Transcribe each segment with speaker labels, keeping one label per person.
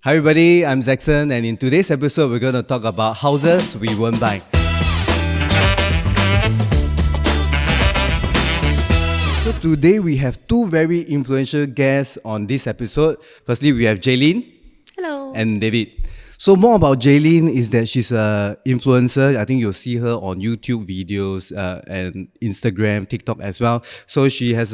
Speaker 1: Hi everybody, I'm Zacson, and in today's episode we're going to talk about houses we won't buy. So today we have two very influential guests on this episode. Firstly, we have Jaylene.
Speaker 2: Hello.
Speaker 1: And David. So more about Jaylene is that she's an influencer. I think you'll see her on YouTube videos and Instagram, TikTok as well. So she has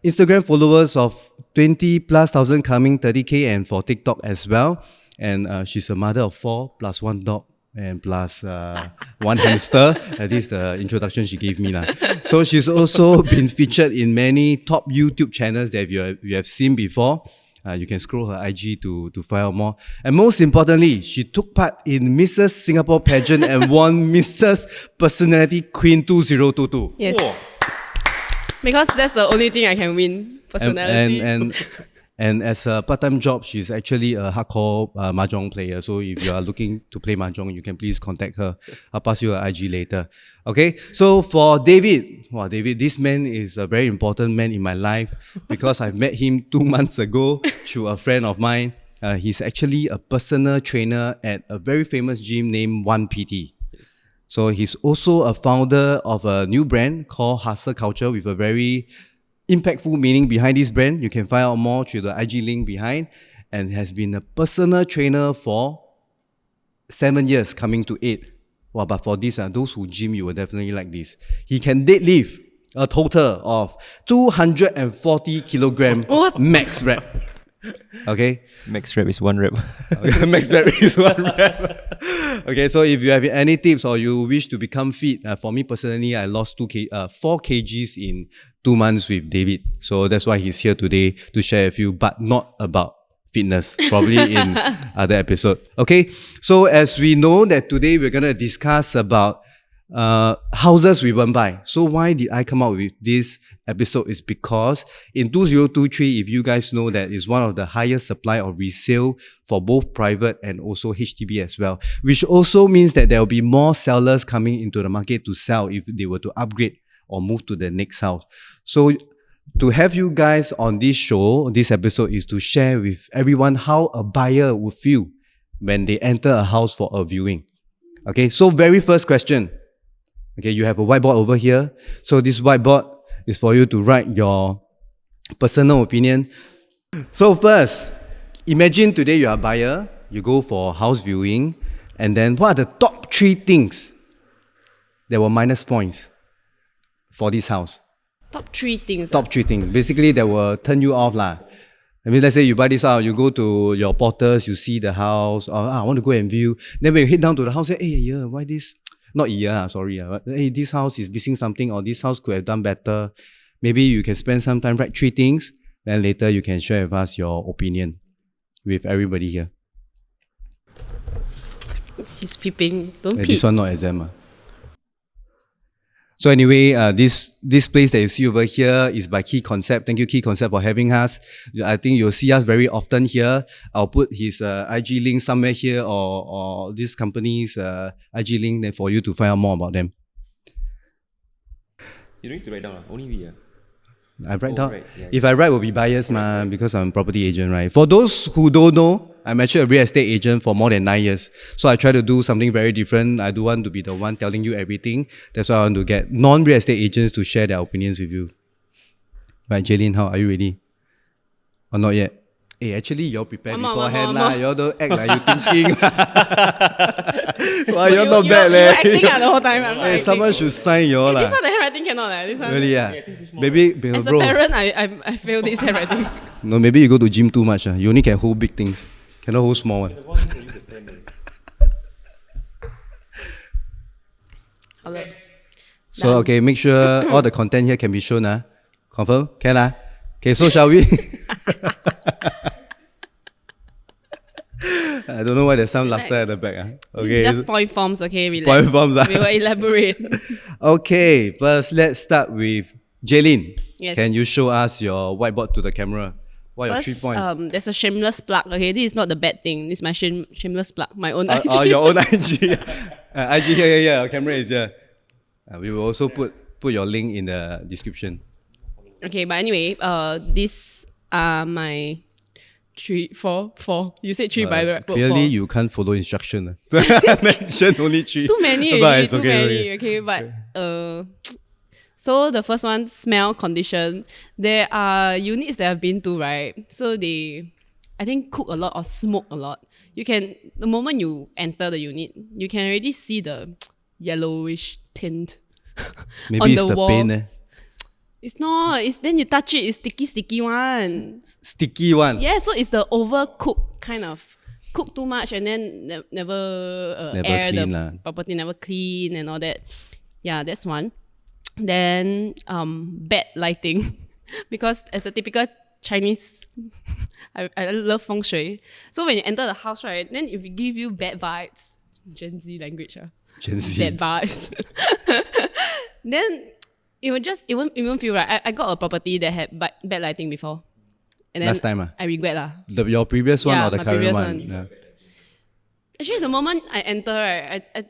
Speaker 1: Instagram followers of 20 plus thousand coming 30K, and for TikTok as well. And she's a mother of 4 plus 1 dog and plus one hamster. This is the introduction she gave me. So she's also been featured in many top YouTube channels that you have seen before. You can scroll her IG to find out more. And most importantly, she took part in Mrs. Singapore pageant and won Mrs. Personality Queen 2022.
Speaker 2: Yes. Whoa. Because that's the only thing I can win, personality.
Speaker 1: And as a part-time job, she's actually a hardcore mahjong player. So if you are looking to play mahjong, you can please contact her. I'll pass you her IG later. Okay, so for David, this man is a very important man in my life because I've met him 2 months ago through a friend of mine. He's actually a personal trainer at a very famous gym named 1PT. Yes. So he's also a founder of a new brand called Hustle Culture with a very impactful meaning behind this brand. You can find out more through the IG link behind, and has been a personal trainer for 7 years, coming to 8. Wow, but for this, those who gym, you will definitely like this. He can deadlift a total of 240 kilogram max rep. Okay?
Speaker 3: Max rep is 1 rep.
Speaker 1: Okay, max rep is 1 rep. Okay, so if you have any tips or you wish to become fit, for me personally, I lost 4 kgs in 2 months with David. So that's why he's here today to share with you, but not about fitness, probably in other episode. Okay, so as we know that today we're going to discuss about houses we won't buy. So why did I come up with this episode is because in 2023, if you guys know, that is one of the highest supply of resale for both private and also HDB as well, which also means that there will be more sellers coming into the market to sell if they were to upgrade or move to the next house. So to have you guys on this show, this episode is to share with everyone how a buyer would feel when they enter a house for a viewing. Okay, so very first question. Okay, you have a whiteboard over here. So this whiteboard is for you to write your personal opinion. So first, imagine today you are a buyer, you go for house viewing, and then what are the top 3 things that were minus points for this house?
Speaker 2: Top 3 things.
Speaker 1: Top 3 things. Basically, that will turn you off. I mean, let's say you buy this house, you go to your portals, you see the house, I want to go and view. Then when you head down to the house, say, hey, why this? Not sorry. But, hey, this house is missing something, or this house could have done better. Maybe you can spend some time, write 3 things, then later you can share with us your opinion with everybody here.
Speaker 2: He's peeping. Don't peep.
Speaker 1: This one not exam. So anyway, this place that you see over here is by Key Concept. Thank you, Key Concept, for having us. I think you'll see us very often here. I'll put his IG link somewhere here, or this company's IG link there for you to find out more about them.
Speaker 3: You don't need to write down, only we.
Speaker 1: I write down.
Speaker 3: Right. Yeah.
Speaker 1: If I write, will be biased, because I'm a property agent, right? For those who don't know, I'm actually a real estate agent for more than 9 years. So I try to do something very different. I don't want to be the one telling you everything. That's why I want to get non-real estate agents to share their opinions with you. Right, Jaylene, how are you ready? Or not yet? Hey, actually, you're prepared beforehand. You don't act like you're thinking. Wow, you're not bad,
Speaker 2: You're acting the whole time.
Speaker 1: Hey, someone should sign your.
Speaker 2: This one, the handwriting cannot. This one.
Speaker 1: Really, yeah. Maybe,
Speaker 2: As
Speaker 1: bro.
Speaker 2: a parent, I fail this handwriting.
Speaker 1: No, maybe you go to gym too much. You only can hold big things. Cannot hold small one. So, okay, make sure all the content here can be shown. Confirm? Can? Okay, so shall we? I don't know why there's some laughter at the back. Okay.
Speaker 2: It's just point forms, okay? Relax.
Speaker 1: Point forms.
Speaker 2: We will elaborate.
Speaker 1: Okay, first let's start with Jaylene.
Speaker 2: Yes.
Speaker 1: Can you show us your whiteboard to the camera? What are your 3
Speaker 2: First,
Speaker 1: points?
Speaker 2: there's a shameless plug. Okay, this is not the bad thing. This is my shameless plug. My own IG.
Speaker 1: Your own IG. IG here. Our camera is here. We will also put your link in the description.
Speaker 2: Okay, but anyway, these are my 3, 4, 4. You said 3 by the way.
Speaker 1: Clearly, you can't follow instruction. Mention only 3.
Speaker 2: Too many
Speaker 1: But
Speaker 2: already,
Speaker 1: it's
Speaker 2: too many.
Speaker 1: okay.
Speaker 2: Okay, but so the first one, smell condition. There are units that I've been to, right? So they, I think, cook a lot or smoke a lot. You can, the moment you enter the unit, you can already see the yellowish tint
Speaker 1: Maybe
Speaker 2: on
Speaker 1: it's
Speaker 2: the
Speaker 1: the
Speaker 2: wall.
Speaker 1: paint.
Speaker 2: It's not. It's then you touch it. It's sticky one.
Speaker 1: Sticky one.
Speaker 2: Yeah, so it's the overcooked kind of. Cook too much and then never
Speaker 1: Never
Speaker 2: air
Speaker 1: clean
Speaker 2: the
Speaker 1: lah.
Speaker 2: property, never clean and all that. Yeah, that's one. Then bad lighting, because as a typical Chinese, I love feng shui. So when you enter the house, right, then if it give you bad vibes, Gen Z language,
Speaker 1: Gen Z.
Speaker 2: bad vibes, then it won't even feel right. I got a property that had bad lighting before. And then
Speaker 1: Last time,
Speaker 2: I regret lah.
Speaker 1: your previous one
Speaker 2: Yeah,
Speaker 1: or the
Speaker 2: my
Speaker 1: current
Speaker 2: previous
Speaker 1: one?
Speaker 2: one.
Speaker 1: Yeah.
Speaker 2: Actually, the moment I enter, right, I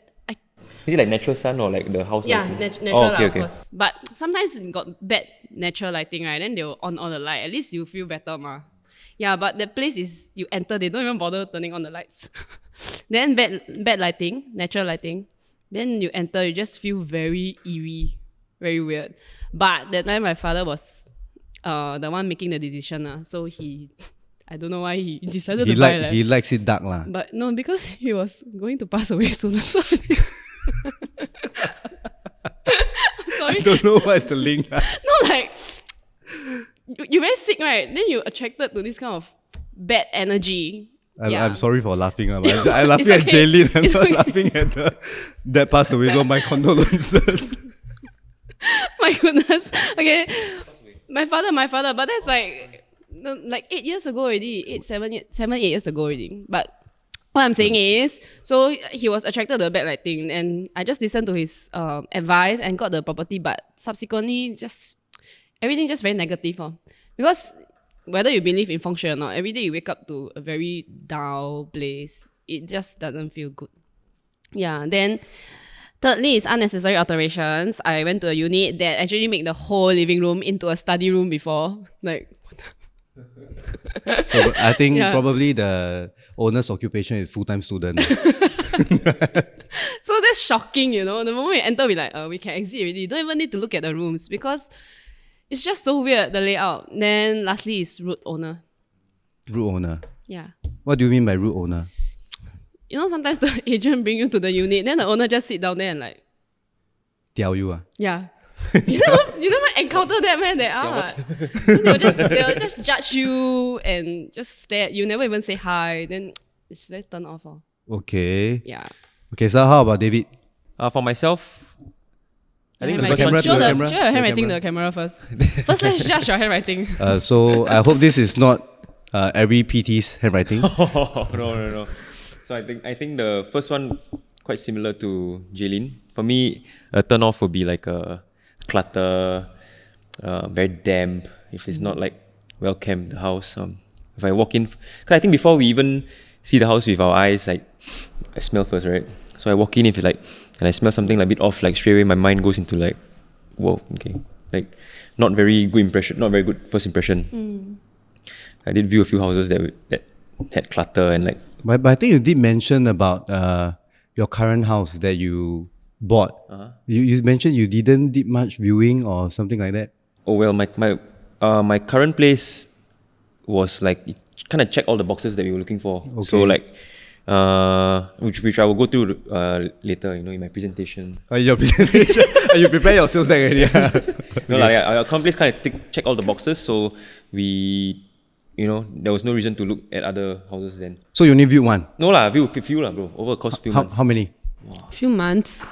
Speaker 3: Is it like natural sun or like the house
Speaker 2: yeah,
Speaker 3: lighting?
Speaker 2: natural
Speaker 3: Oh, okay,
Speaker 2: of
Speaker 3: okay.
Speaker 2: course. But sometimes you got bad natural lighting, right? Then they'll on all the light. At least you feel better, ma. Yeah, but the place is you enter, they don't even bother turning on the lights. Then bad lighting, natural lighting. Then you enter, you just feel very eerie, very weird. But that time my father was the one making the decision. So I don't know why he decided to buy that.
Speaker 1: He likes it dark lah.
Speaker 2: But no, because he was going to pass away soon. So I'm sorry.
Speaker 1: I don't know what's the link.
Speaker 2: No, like you're very sick, right? Then you're attracted to this kind of bad energy.
Speaker 1: I'm sorry for laughing. But I'm laughing
Speaker 2: It's
Speaker 1: at
Speaker 2: okay.
Speaker 1: Jaylin. I'm
Speaker 2: It's
Speaker 1: not
Speaker 2: okay.
Speaker 1: laughing at that passed away. So my condolences.
Speaker 2: My goodness. Okay. My father. But that's like 8 years ago already. 7, 8 years ago already. But what I'm saying is, so he was attracted to the bad lighting, and I just listened to his advice and got the property. But subsequently, just everything just very negative. Because whether you believe in feng shui or not, every day you wake up to a very dull place. It just doesn't feel good. Yeah. Then thirdly is unnecessary alterations. I went to a unit that actually made the whole living room into a study room before. Like,
Speaker 1: So I think
Speaker 2: Yeah.
Speaker 1: probably the owner's occupation is full-time student.
Speaker 2: so that's shocking, The moment we enter, we like, we can exit already. You don't even need to look at the rooms because it's just so weird, the layout. Then lastly is rude owner.
Speaker 1: Root owner.
Speaker 2: Yeah.
Speaker 1: What do you mean by root owner?
Speaker 2: Sometimes the agent bring you to the unit, then the owner just sit down there and like,
Speaker 1: Tell you ah.
Speaker 2: yeah. you never encounter that, man. There are. They'll just judge you and just stare at you. Never even say hi. Then it's very turn off.
Speaker 1: Okay.
Speaker 2: Yeah.
Speaker 1: Okay, so how about David?
Speaker 3: For myself, I think the
Speaker 2: Handwriting.
Speaker 3: first one.
Speaker 1: camera
Speaker 2: Show
Speaker 1: to the
Speaker 2: the
Speaker 1: camera.
Speaker 2: show your
Speaker 1: To the
Speaker 2: handwriting to
Speaker 1: camera.
Speaker 2: the camera first. First, let's judge your handwriting.
Speaker 1: So I hope this is not every PT's handwriting.
Speaker 3: No. So I think the first one quite similar to Jaylin. For me, a turn off would be like a clutter, very damp. If it's not like well kept, the house. If I walk in, because I think before we even see the house with our eyes, like I smell first, right? So I walk in, if it's like, and I smell something like a bit off, like straight away my mind goes into like, whoa, okay, like not very good impression, not very good first impression. I did view a few houses that had clutter and like.
Speaker 1: But I think you did mention about your current house that you bought. You mentioned you didn't did much viewing or something like that.
Speaker 3: Oh well, my current place was like it kind of checked all the boxes that we were looking for.
Speaker 1: Okay.
Speaker 3: So like, which I will go through later, in my presentation.
Speaker 1: Your presentation. You prepare your sales deck already.
Speaker 3: No, like, our current place kind of check all the boxes. So we, there was no reason to look at other houses then.
Speaker 1: So you only viewed one.
Speaker 3: No lah, few lah, bro. Over a course few months.
Speaker 1: How many?
Speaker 2: Few months.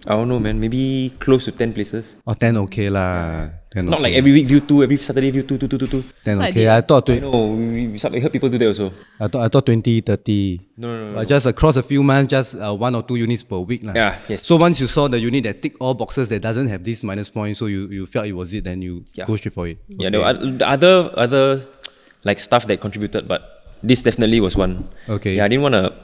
Speaker 3: I don't know, man. Maybe close to 10 places.
Speaker 1: Oh, 10 okay lah. 10
Speaker 3: Not
Speaker 1: okay.
Speaker 3: like every week view 2, every Saturday view 2.
Speaker 1: 10
Speaker 2: So I
Speaker 1: okay.
Speaker 2: did.
Speaker 1: I thought
Speaker 3: I know, I heard people do that also.
Speaker 1: I thought 20, 30.
Speaker 3: No.
Speaker 1: Just across a few months, just 1 or 2 units per week lah.
Speaker 3: Yeah, yes.
Speaker 1: So once you saw the unit that tick all boxes that doesn't have this minus point, so you felt it was it, then you go straight for it.
Speaker 3: Yeah, there were the other like stuff that contributed, but this definitely was one.
Speaker 1: Okay.
Speaker 3: Yeah, I didn't want to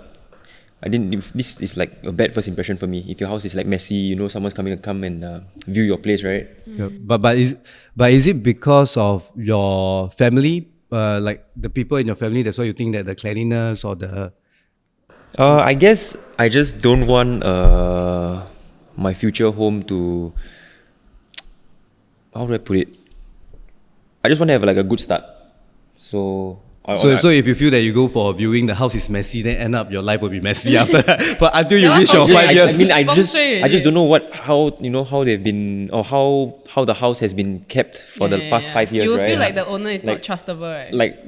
Speaker 3: I didn't. If this is like a bad first impression for me. If your house is like messy, you know someone's coming to come and view your place, right?
Speaker 1: Yeah. But is it because of your family, like the people in your family? That's why you think that the cleanliness or the
Speaker 3: I guess I just don't want my future home to. How do I put it? I just want to have like a good start. So.
Speaker 1: so if you feel that you go for a viewing, the house is messy, then end up your life will be messy after that. But until you
Speaker 2: Yeah,
Speaker 1: reach your
Speaker 2: feng shui.
Speaker 1: 5 years,
Speaker 3: I mean,
Speaker 2: Feng shui,
Speaker 3: I just don't know how they've been, or how the house has been kept for the past 5 years,
Speaker 2: You will
Speaker 3: right?
Speaker 2: feel like the owner is
Speaker 3: Like-
Speaker 2: not trustable, right?
Speaker 3: Like,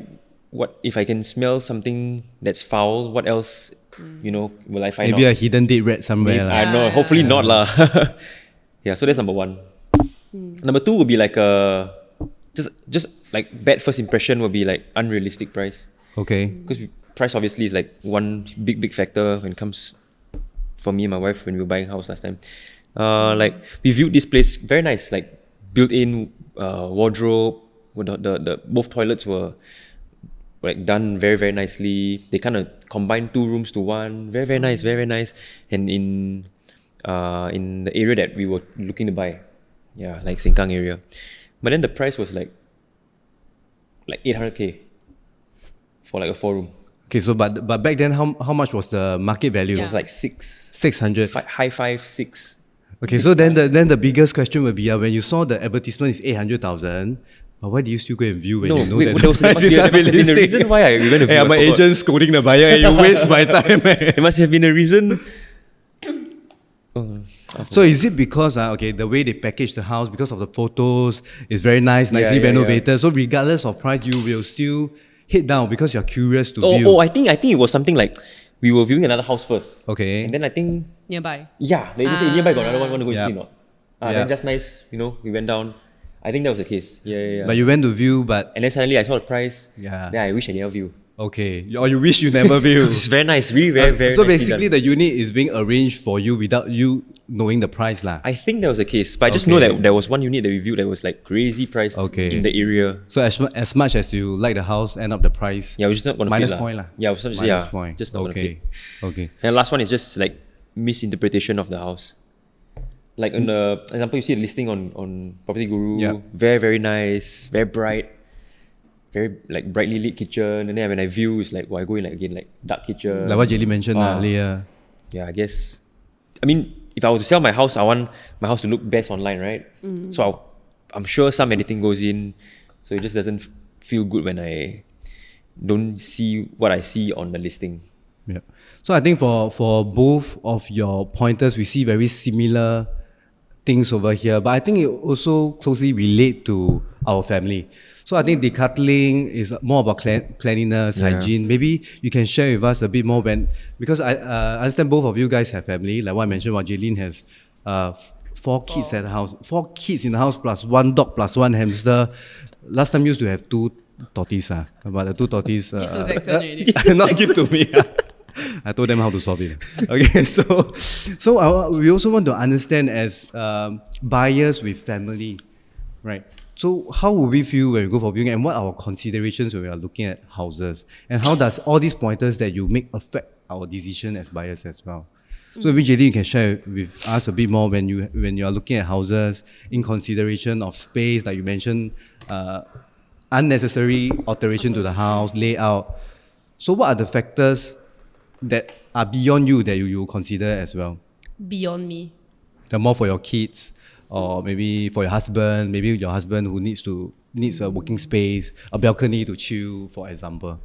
Speaker 3: what if I can smell something that's foul? What else, will I find
Speaker 1: maybe
Speaker 3: out?
Speaker 1: a hidden dead rat somewhere.
Speaker 3: I
Speaker 1: lah.
Speaker 3: know. Hopefully not lah. Yeah. So that's number one. Number two would be like just like bad first impression would be like unrealistic price.
Speaker 1: Okay.
Speaker 3: Because price obviously is like one big factor when it comes for me and my wife when we were buying a house last time. Like we viewed this place very nice, like built-in wardrobe. The both toilets were like done very nicely. They kind of combined 2 rooms to one. Very nice, very nice. And in the area that we were looking to buy, yeah, like Sengkang area. But then the price was like 800k for like a 4-room.
Speaker 1: Okay, so but back then, how much was the market value?
Speaker 3: It was like 6,
Speaker 1: 600.
Speaker 3: high 5, 6.
Speaker 1: Okay, so then the biggest question would be when you saw the advertisement is 800,000, but why do you still go and view when you know that the
Speaker 3: there
Speaker 1: price
Speaker 3: must
Speaker 1: is
Speaker 3: have been a
Speaker 1: unrealistic?
Speaker 3: reason why we went to view.
Speaker 1: Hey,
Speaker 3: I
Speaker 1: my
Speaker 3: forgot.
Speaker 1: agent scolding the buyer. You waste my time.
Speaker 3: There must have been a reason.
Speaker 1: So is it because the way they package the house, because of the photos, it's very nice, nicely
Speaker 3: yeah.
Speaker 1: renovated. So regardless of price, you will still hit down because you're curious to view.
Speaker 3: Oh, I think it was something like we were viewing another house first.
Speaker 1: Okay.
Speaker 3: And then I think
Speaker 2: Nearby.
Speaker 3: they say nearby got another one, want to go
Speaker 1: Yeah.
Speaker 3: and see or not?
Speaker 1: Yeah.
Speaker 3: Then just nice, we went down. I think that was the case. Yeah.
Speaker 1: But you went to view, but
Speaker 3: And then suddenly I saw the price.
Speaker 1: Yeah.
Speaker 3: Then I wish I never view.
Speaker 1: okay, or you wish you never view.
Speaker 3: It's very nice, really very
Speaker 1: So
Speaker 3: nicely
Speaker 1: basically,
Speaker 3: done.
Speaker 1: the unit is being arranged for you without you knowing the price, lah.
Speaker 3: I think that was the case. But I just
Speaker 1: Okay.
Speaker 3: know that there was one unit that we viewed that was like crazy price
Speaker 1: Okay.
Speaker 3: in the area.
Speaker 1: So as much as you like the house, end up the price.
Speaker 3: Yeah, we're just not gonna
Speaker 1: Minus
Speaker 3: fit
Speaker 1: point lah.
Speaker 3: Yeah, we're just,
Speaker 1: Minus point.
Speaker 3: just not gonna
Speaker 1: Okay.
Speaker 3: fit.
Speaker 1: Okay.
Speaker 3: And the last one is just like misinterpretation of the house. Like on the example, you see the listing on Property Guru,
Speaker 1: Yeah.
Speaker 3: very nice, very bright, very like brightly lit kitchen. And then when I view, it's like, I go in like again like dark kitchen.
Speaker 1: Like what Jelly mentioned earlier.
Speaker 3: Yeah, I guess. I mean, if I were to sell my house, I want my house to look best online, right? So I'm sure some editing goes in, so it just doesn't feel good when I don't see what I see on the listing.
Speaker 1: Yeah. So I think for both of your pointers, we see very similar things over here, but I think it also closely relate to our family. So I think decluttering is more about cleanliness, hygiene. Maybe you can share with us a bit more because I understand both of you guys have family. Like what I mentioned, Jaylene has 4 kids at the house, 4 kids in the house plus 1 dog plus 1 hamster. Last time used to have 2 tortoises, but the 2 tortoises
Speaker 2: Give to Zacson already.
Speaker 1: not give to me. I told them how to solve it. Okay, so we also want to understand as buyers with family, right? So how will we feel when we go for viewing, and what are our considerations when we are looking at houses, and how does all these pointers that you make affect our decision as buyers as well? So maybe JD, you can share with us a bit more when you are looking at houses in consideration of space, like you mentioned, unnecessary alteration to the house layout. So what are the factors that are beyond you that you consider as well?
Speaker 2: Beyond me.
Speaker 1: They're more for your kids, or maybe for your husband, maybe your husband who needs a working space, a balcony to chill, for example.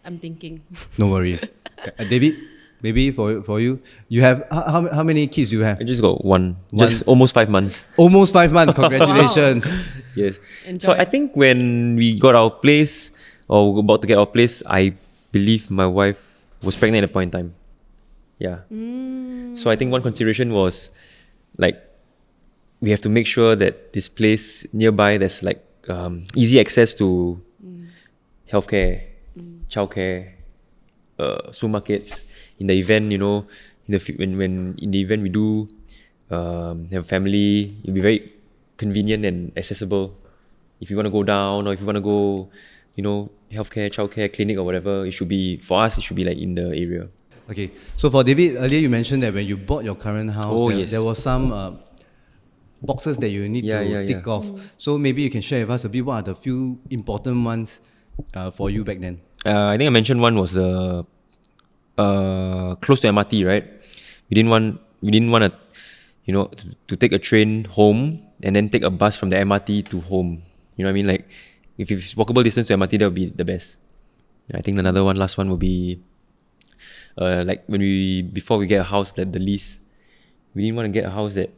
Speaker 2: I'm thinking.
Speaker 1: No worries. David, maybe for you, you have how many kids do you have?
Speaker 3: I just got one. Just almost 5 months.
Speaker 1: Almost 5 months. Congratulations.
Speaker 3: Yes.
Speaker 2: Enjoy.
Speaker 3: So I think when we got our place, or we're about to get our place, I believe my wife was pregnant at a point in time. Yeah. So I think one consideration was like we have to make sure that this place nearby there's like easy access to healthcare, childcare, supermarkets. In the event, when in the event we do have a family, it'll be very convenient and accessible. If you want to go down, or if you want to go healthcare, childcare, clinic or whatever, it should be, for us, it should be like in the area.
Speaker 1: Okay, so for David, earlier you mentioned that when you bought your current house,
Speaker 3: Yes.
Speaker 1: there was some boxes that you need to tick off. So maybe you can share with us a bit what are the few important ones for you back then.
Speaker 3: I think I mentioned one was the close to MRT, right? We didn't want to, to take a train home and then take a bus from the MRT to home. You know what I mean? Like, if it's walkable distance to MRT, that would be the best. I think last one would be like before we get a house, that the lease, we didn't want to get a house that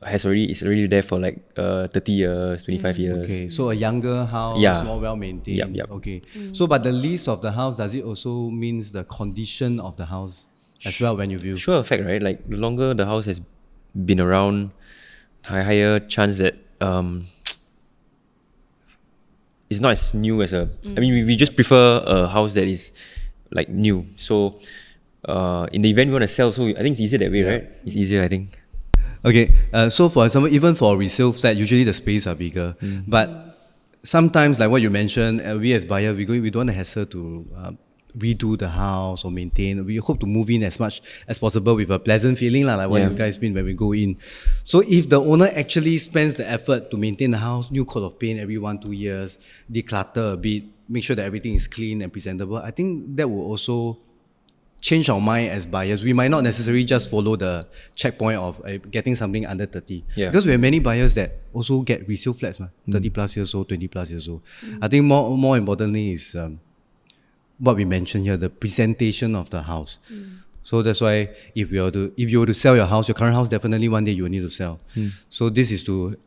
Speaker 3: is already there for like 30 years, 25 years.
Speaker 1: Okay, so a younger house, more well maintained.
Speaker 3: Yep.
Speaker 1: Okay, so but the lease of the house, does it also means the condition of the house as well when you view?
Speaker 3: Sure effect, right? Like the longer the house has been around, higher chance that it's not as new as a. I mean, we just prefer a house that is like new. So in the event we want to sell, so I think it's easier that way, right? It's easier, I think.
Speaker 1: Okay, so for example, even for resale flat, usually the space are bigger. But sometimes, like what you mentioned, we as buyers, we don't want to hassle to redo the house or maintain. We hope to move in as much as possible with a pleasant feeling, like what you guys mean when we go in. So if the owner actually spends the effort to maintain the house, new coat of paint every 1-2 years, declutter a bit, make sure that everything is clean and presentable, I think that will also change our mind as buyers. We might not necessarily just follow the checkpoint of getting something under 30. Because we have many buyers that also get resale flats, 30 plus years old, 20 plus years old. I think more importantly is what we mentioned here, the presentation of the house. So that's why if you were to sell your house, your current house, definitely one day you will need to sell. So this is to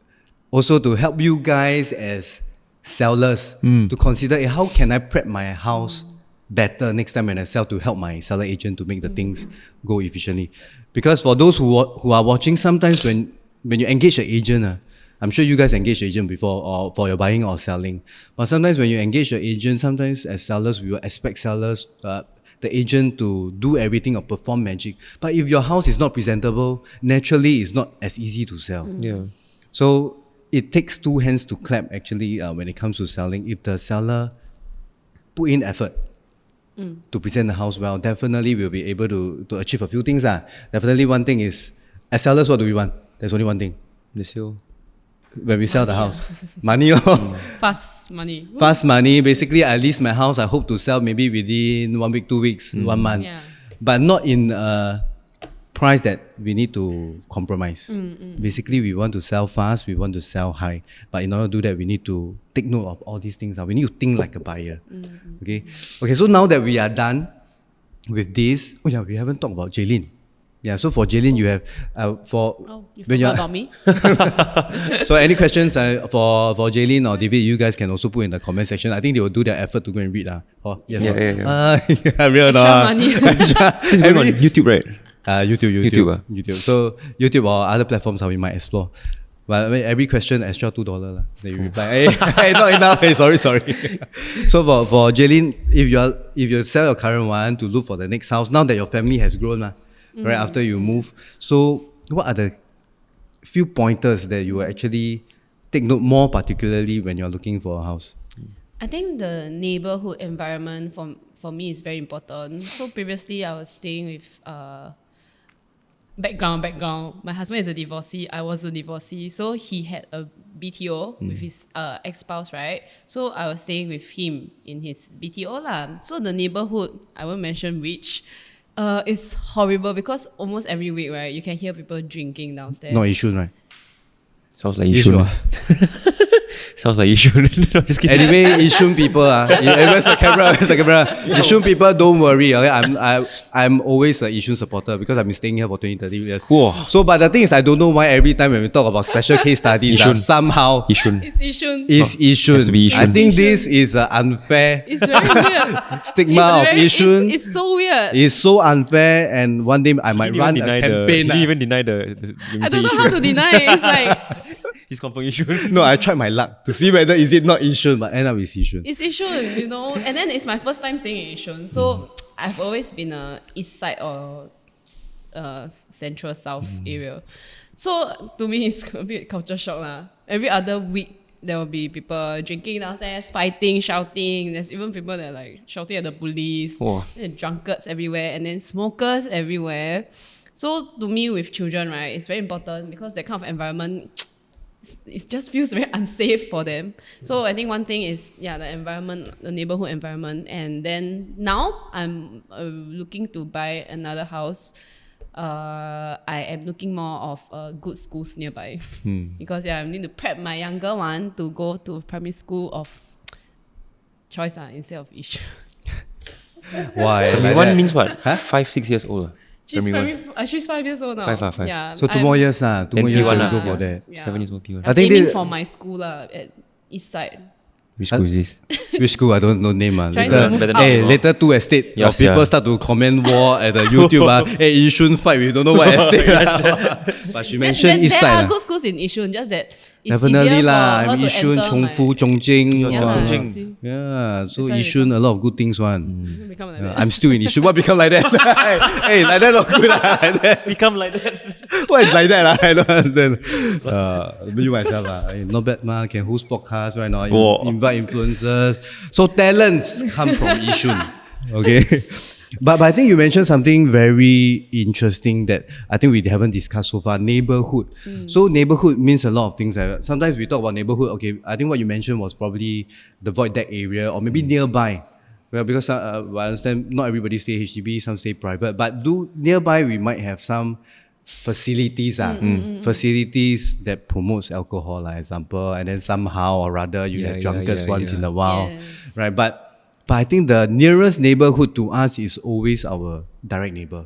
Speaker 1: help you guys as sellers to consider, how can I prep my house better next time when I sell, to help my seller agent to make the things go efficiently. Because for those who are watching, sometimes when you engage an agent, I'm sure you guys engage an agent before, or for your buying or selling. But sometimes when you engage an agent, sometimes as sellers, we will expect sellers, the agent to do everything or perform magic. But if your house is not presentable, naturally it's not as easy to sell. So it takes two hands to clap actually when it comes to selling. If the seller put in effort to present the house well, definitely we'll be able to achieve a few things. Definitely one thing is, as sellers, what do we want? There's only one thing.
Speaker 3: The sale.
Speaker 1: When we sell the house. Money.
Speaker 2: Fast money.
Speaker 1: Fast money. Basically, I list my house, I hope to sell maybe within 1 week, 2 weeks, 1 month. But not in a price that we need to compromise. Basically, we want to sell fast, we want to sell high. But in order to do that, we need to take note of all these things. We need to think like a buyer. Okay, so now that we are done with this, we haven't talked about Jaylene. So for Jaylene, you have
Speaker 2: you forgot about me.
Speaker 1: So any questions for Jaylene or David, you guys can also put in the comment section. I think they will do their effort to go and read. Real
Speaker 2: money.
Speaker 3: It's going on YouTube, right?
Speaker 1: YouTube. So YouTube or other platforms how we might explore. But I mean, every question extra $2 that you reply. Hey, not enough. Hey, sorry. So for Jaylene, if you sell your current one to look for the next house, now that your family has grown, right after you move, so what are the few pointers that you will actually take note more particularly when you're looking for a house?
Speaker 2: I think the neighborhood environment for me is very important. So previously I was staying with background. My husband is a divorcee. I was a divorcee. So he had a BTO with his ex-spouse, right? So I was staying with him in his BTO lah. So the neighborhood, I won't mention which, it's horrible because almost every week, right, you can hear people drinking downstairs.
Speaker 1: No, Yishun, right?
Speaker 3: Sounds like Yishun. Sounds like Yishun. No, just kidding.
Speaker 1: Anyway, Yishun people, where's the camera? Yishun people, don't worry. Okay? I'm always a Yishun supporter because I've been staying here for 20-30 years.
Speaker 3: Whoa.
Speaker 1: So, but the thing is, I don't know why every time when we talk about special case studies, somehow
Speaker 3: Yishun.
Speaker 2: It's Yishun.
Speaker 1: It's Yishun.
Speaker 3: Has to be Yishun.
Speaker 1: I think this is an unfair
Speaker 2: It's very weird.
Speaker 1: stigma of Yishun.
Speaker 2: It's so weird.
Speaker 1: It's so unfair, and one day I might run a campaign.
Speaker 3: He didn't even deny the
Speaker 2: I don't know how to deny it. It's like,
Speaker 3: He's confirmed Yishun.
Speaker 1: No, I tried my luck to see whether is it not Yishun, but end up it's Yishun.
Speaker 2: it's Yishun, you know. And then it's my first time staying in Yishun. So I've always been a east side or central south area. So to me, it's a bit culture shock lah. Every other week, there will be people drinking downstairs, fighting, shouting. There's even people that are like shouting at the police.
Speaker 3: Oh.
Speaker 2: And drunkards everywhere, and then smokers everywhere. So to me, with children, right, it's very important because that kind of environment, it just feels very unsafe for them. So I think one thing is, the environment, the neighborhood environment. And then now I'm looking to buy another house. I am looking more of good schools nearby because I need to prep my younger one to go to primary school of choice instead of Yishun.
Speaker 1: Why?
Speaker 3: Primary
Speaker 1: Like
Speaker 3: one
Speaker 1: that?
Speaker 3: means what?
Speaker 1: Huh?
Speaker 3: 5-6 years old.
Speaker 2: She's 5 years old now.
Speaker 3: Five.
Speaker 2: Yeah.
Speaker 1: So 2 more years, 2
Speaker 3: Then
Speaker 1: more years
Speaker 3: P1
Speaker 1: to
Speaker 3: lah.
Speaker 1: go for that.
Speaker 2: Yeah.
Speaker 3: 7 years old P1.
Speaker 1: I
Speaker 2: I'm
Speaker 1: think
Speaker 2: aiming
Speaker 1: they-
Speaker 2: for my school at East Side.
Speaker 3: Which school is this?
Speaker 1: Which school? I don't know name.
Speaker 2: Trying
Speaker 1: Later,
Speaker 2: to move out.
Speaker 1: hey, later 2 estate.
Speaker 3: Yeah,
Speaker 1: Of people
Speaker 3: sia.
Speaker 1: start to comment war at the YouTube. Hey, Yishun fight. We don't know what estate. But she mentioned East
Speaker 2: There are
Speaker 1: Side.
Speaker 2: good schools in Yishun, just that it's
Speaker 1: Definitely
Speaker 2: easier
Speaker 1: lah.
Speaker 2: for her
Speaker 1: I'm
Speaker 2: to
Speaker 1: Yishun,
Speaker 2: enter
Speaker 1: Chongfu,
Speaker 2: my-
Speaker 1: Chongqing.
Speaker 2: Yeah,
Speaker 1: Wow.
Speaker 3: Chongqing.
Speaker 2: see,
Speaker 1: Yeah, so
Speaker 2: That's why
Speaker 1: Yishun, a lot of good things one.
Speaker 2: become like
Speaker 1: Yeah,
Speaker 2: that.
Speaker 1: I'm still in Yishun. What become like that? hey, like that not good. Like that.
Speaker 3: Become like that.
Speaker 1: What is like that? I don't understand. You myself, not bad, can host podcast right now.
Speaker 3: Whoa.
Speaker 1: Invite influencers. So talents come from Yishun. Okay. But I think you mentioned something very interesting that I think we haven't discussed so far, neighborhood. So neighborhood means a lot of things. Sometimes we talk about neighborhood, okay, I think what you mentioned was probably the void deck area or maybe nearby. Well, because I understand not everybody stay HDB, some stay private, but nearby we might have some facilities, facilities that promotes alcohol, like example, and then somehow or rather you have drunkards once in a while,
Speaker 2: Yes.
Speaker 1: right? But I think the nearest neighborhood to us is always our direct neighbor.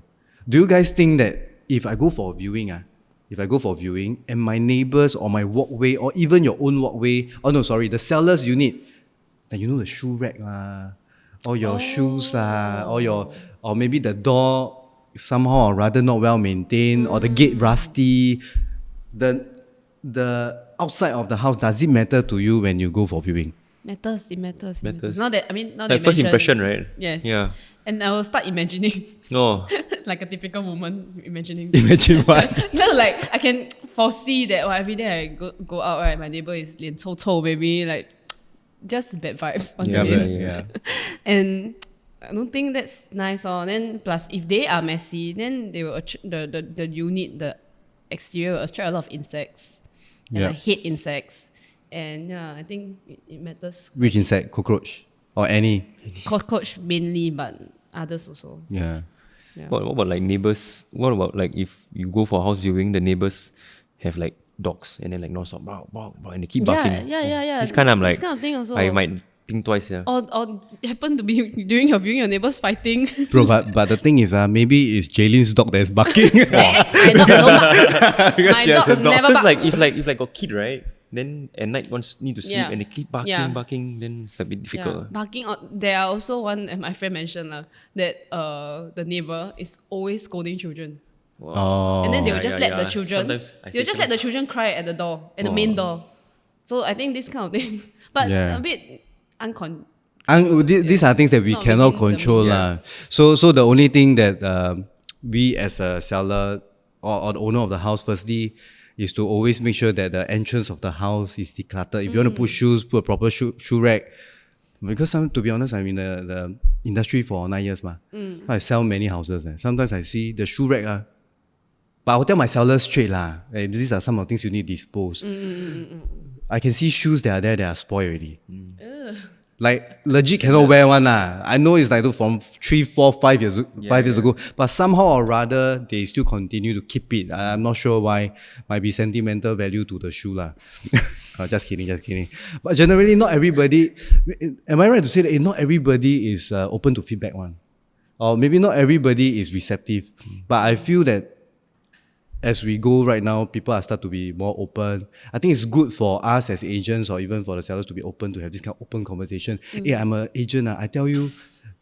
Speaker 1: Do you guys think that if I go for a viewing, and my neighbors or my walkway or even your own walkway, the seller's unit, like the shoe rack lah, or your shoes lah, or maybe the door somehow or rather not well maintained, or the gate rusty, the outside of the house, does it matter to you when you go for viewing?
Speaker 2: It matters.
Speaker 3: Matters.
Speaker 2: Now that now
Speaker 3: Like
Speaker 2: that
Speaker 3: first
Speaker 2: you
Speaker 3: impression,
Speaker 2: mention-
Speaker 3: right?
Speaker 2: Yes.
Speaker 3: Yeah.
Speaker 2: And I will start imagining,
Speaker 3: No.
Speaker 2: like a typical woman imagining.
Speaker 1: Imagine what?
Speaker 2: No, like I can foresee that every day I go out, right, my neighbor is 脸臭臭 baby, like just bad vibes on
Speaker 3: Yeah,
Speaker 2: the
Speaker 3: yeah,
Speaker 2: day.
Speaker 3: yeah.
Speaker 2: And I don't think that's nice. Then plus if they are messy, then they will the unit, the exterior will attract a lot of insects. And
Speaker 1: Yeah.
Speaker 2: I hate insects. And I think it matters.
Speaker 1: Which insect? Cockroach? Or any?
Speaker 2: Cockroach mainly, but others also.
Speaker 1: Yeah.
Speaker 2: Yeah.
Speaker 3: What about like neighbors? What about like if you go for house viewing, the neighbors have like dogs and then like non-stop, bark, bark, bark, and they keep barking.
Speaker 2: Yeah.
Speaker 3: This kind I'm like,
Speaker 2: This kind of thing also.
Speaker 3: I might think twice, yeah.
Speaker 2: Or happen to be during your viewing, your neighbors fighting.
Speaker 1: Bro, but the thing is, maybe it's Jaylene's dog that is barking.
Speaker 2: My dog no bark.
Speaker 1: Because
Speaker 2: My
Speaker 1: she has
Speaker 2: dog
Speaker 1: a dog.
Speaker 2: never
Speaker 3: Because
Speaker 2: barks.
Speaker 3: like if got kid, right? Then at night once need to sleep
Speaker 2: Yeah.
Speaker 3: and they keep barking,
Speaker 2: Yeah.
Speaker 3: barking, then it's a bit difficult.
Speaker 2: Barking. There are also one that my friend mentioned that the neighbor is always scolding children,
Speaker 1: Oh.
Speaker 2: and then they will
Speaker 3: Yeah,
Speaker 2: just
Speaker 3: yeah,
Speaker 2: let the
Speaker 3: yeah.
Speaker 2: children.
Speaker 3: Sometimes I
Speaker 2: They'll
Speaker 3: see
Speaker 2: just let the children cry at the door, at the main door. So I think this kind of thing, but
Speaker 1: Yeah.
Speaker 2: a bit uncon.
Speaker 1: These are things that we
Speaker 2: Not
Speaker 1: cannot
Speaker 2: within the
Speaker 1: control.
Speaker 2: media.
Speaker 1: So the only thing that we as a seller or the owner of the house firstly is to always make sure that the entrance of the house is decluttered. If you want to put shoes, put a proper shoe rack. Because to be honest, I'm in the industry for 9 years. I sell many houses. Sometimes I see the shoe rack. But I'll tell my sellers straight these are some of the things you need to dispose. I can see shoes that are there that are spoiled already. Like legit cannot wear one. I know it's like from 3, 4, 5 years, 5 years ago. But somehow or rather, they still continue to keep it. I'm not sure why. Might be sentimental value to the shoe. Just kidding. But generally, not everybody... Am I right to say that not everybody is open to feedback one? Or maybe not everybody is receptive. But I feel that as we go right now, people are start to be more open. I think it's good for us as agents or even for the sellers to be open to have this kind of open conversation. Hey, I'm an agent. I tell you,